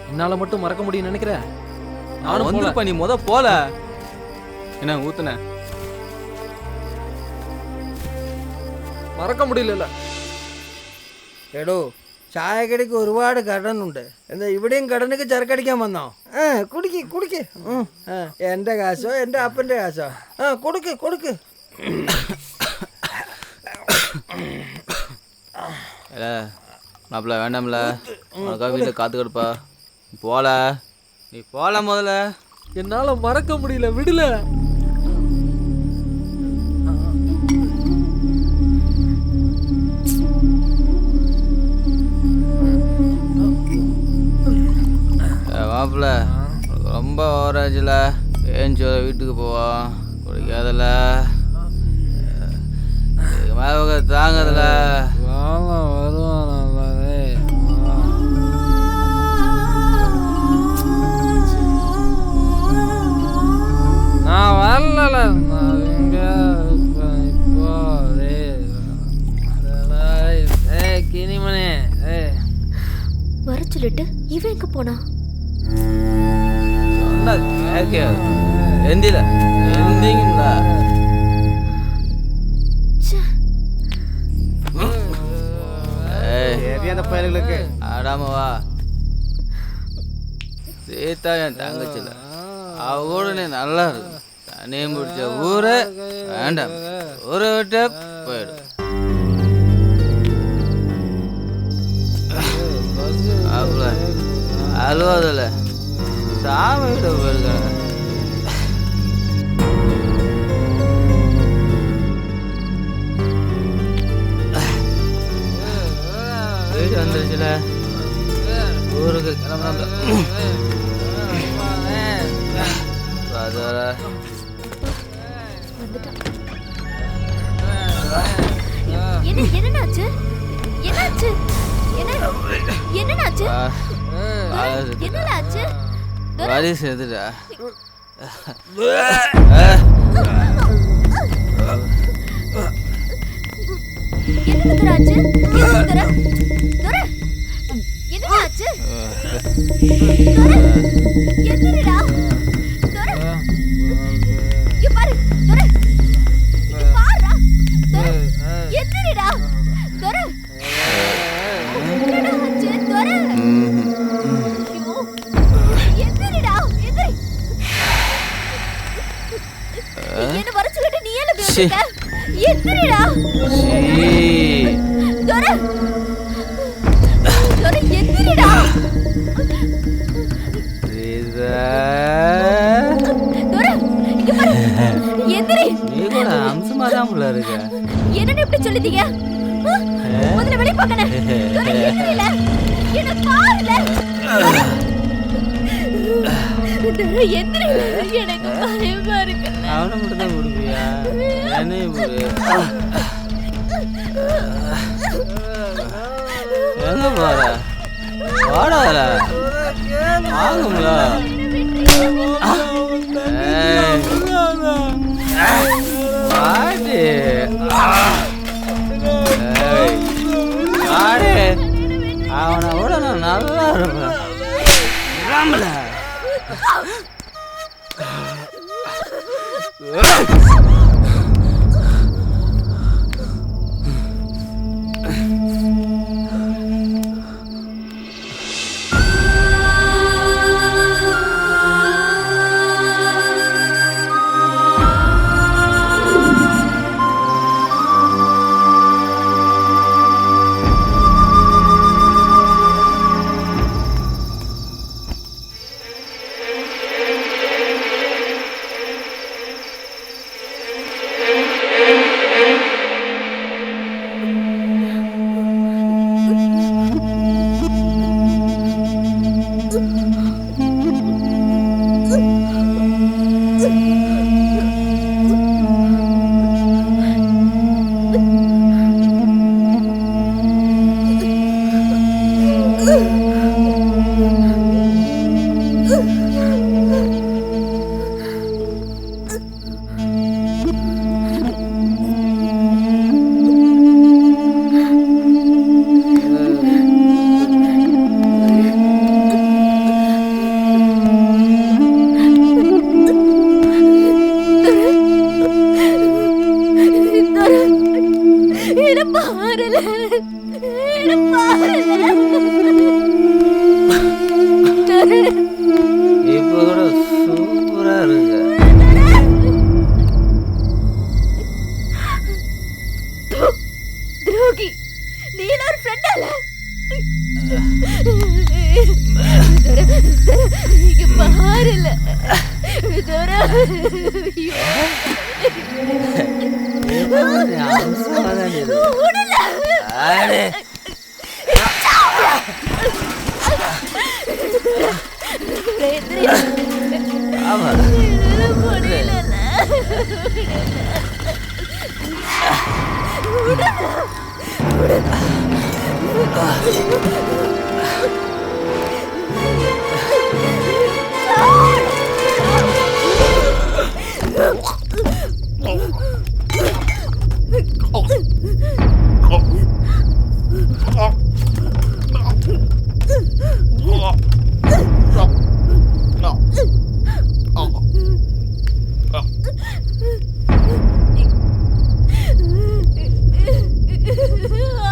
Speaker 1: என்னால் மட்டும் மறக்க முடியும்னு நினைக்கிற?
Speaker 6: நான் வந்திருப்பா, நீ போல. என்ன ஊத்துன?
Speaker 1: മറക്കാൻ മുടിയില്ലല്ലോ.
Speaker 5: എടോ, ചായക്കടിക്ക് ഒരുപാട് കടനുണ്ട്. എന്താ ഇവിടെയും കടനൊക്കെ ചരക്കടിക്കാൻ വന്നോ? കുടിക്ക് കുടിക്ക്. എൻ്റെ കാശോ എൻ്റെ അപ്പൻ്റെ കാശോ? കൊടുക്ക് കൊടുക്ക്.
Speaker 6: மாப்பிள்ள வேண்டாம்ல, உனக்காக வீட்டில் காத்து கிடப்பா. போல, நீ போல. முதல்ல
Speaker 1: என்னால் மறக்க முடியல, விடல.
Speaker 6: மாப்பிள்ள ரொம்ப ஓவராஜில் ஏஞ்சி வீட்டுக்கு போவோம். குடிக்காதல, மேலே தாங்கதில்ல.
Speaker 1: நான் வரல, கினிமனே
Speaker 11: வர சொல்லிட்டு இவன் எங்க போனா?
Speaker 6: எந்தில எந்திங்களா
Speaker 12: அந்த பயல்களுக்கு
Speaker 6: ஆடாமவா. சீதா என் தங்கச்சில, அவ கூட நீ நல்லா இருக்கு. தனியும் பிடிச்ச ஊரை வேண்டாம், ஊரை விட்டு போயிடு. அழுவாதில்ல, சாமிகிட்ட போயிருக்காங்க. வீடு வந்துருச்சுல, ஊருக்கு கிளம்புறாங்க.
Speaker 11: என்னன்னாச்சு? என்னாச்சு? என்னன்னாச்சு? என்னன்னாச்சு?
Speaker 6: வலி சேர்த்துட்டா.
Speaker 11: என்னன்னாச்சு? என்னன்னாச்சு? என்னடா? இங்க பாரு, துரை. இங்க பாருடா. துரை. என்னடா? துரை. என்னடா ஆச்சு? துரை. ஐயோ. என்னடா? எந்திரி. என்ன வரச்சுக்கிட்டு நீ ஏல பேசிட்ட? எந்திரிடா. துரை. துரை எந்திரிடா.
Speaker 6: நீ கூட அம்சமா தான் உள்ள இருக்க.
Speaker 11: என்னன்னு இப்படி சொல்லிட்டீங்க? முதல்ல வெளிய பாக்கனே. எந்திரில. என்ன பாருல. எந்திரில. எனக்கு பயமா இருக்கு.
Speaker 6: அவனை மட்டும் தான் கொடுப்பியா? என்னையும் கொடு. எங்க போற? வாடால. வாங்கும்ல. வாடி. வாடி. அவனை விட நான் நல்லா இருப்பேன். இப்ப கூட சூப்பரா இருக்கு.
Speaker 11: துரோகி, நீ ஒரு ஃப்ரெண்ட் அல்ல. இங்க பாருல.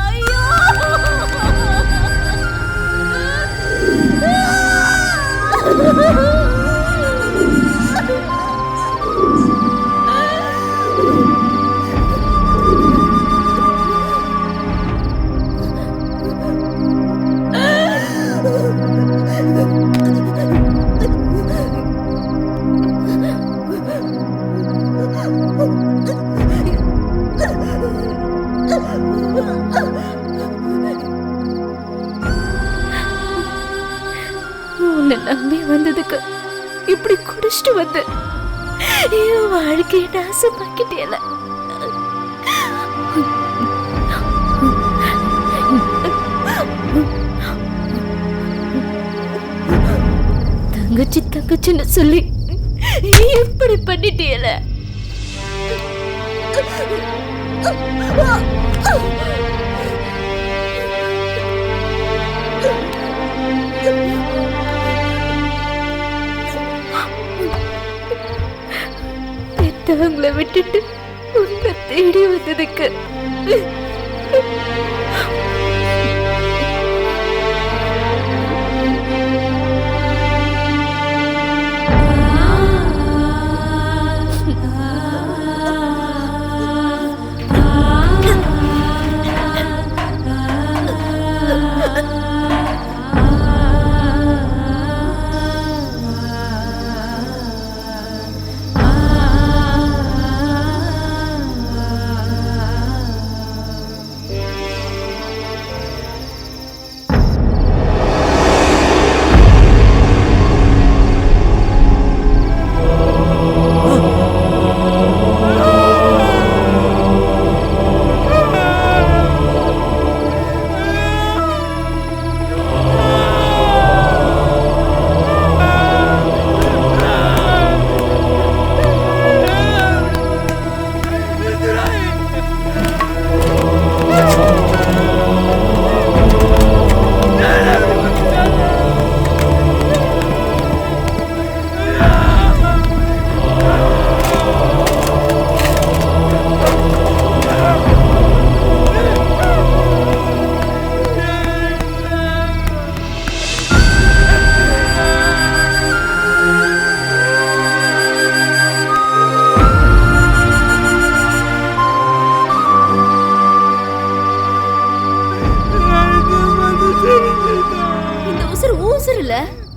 Speaker 11: ஐயோ நம்பி வந்ததுக்கு இப்படி குடிச்சிட்டு வந்து என் வாழ்க்கையை நாசமாக்கிட்டேல. தங்கச்சி தங்கச்சின்னு சொல்லி இப்படி பண்ணிட்டேல. பெத்தவங்களை விட்டுட்டு உன்னை தேடி வந்ததுக்கு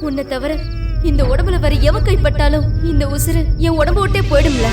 Speaker 11: உன்னை தவிர இந்த உடம்புல வர எவ கைப்பட்டாலும் இந்த உசுறு என் உடம்பு விட்டே போயிடும்ல.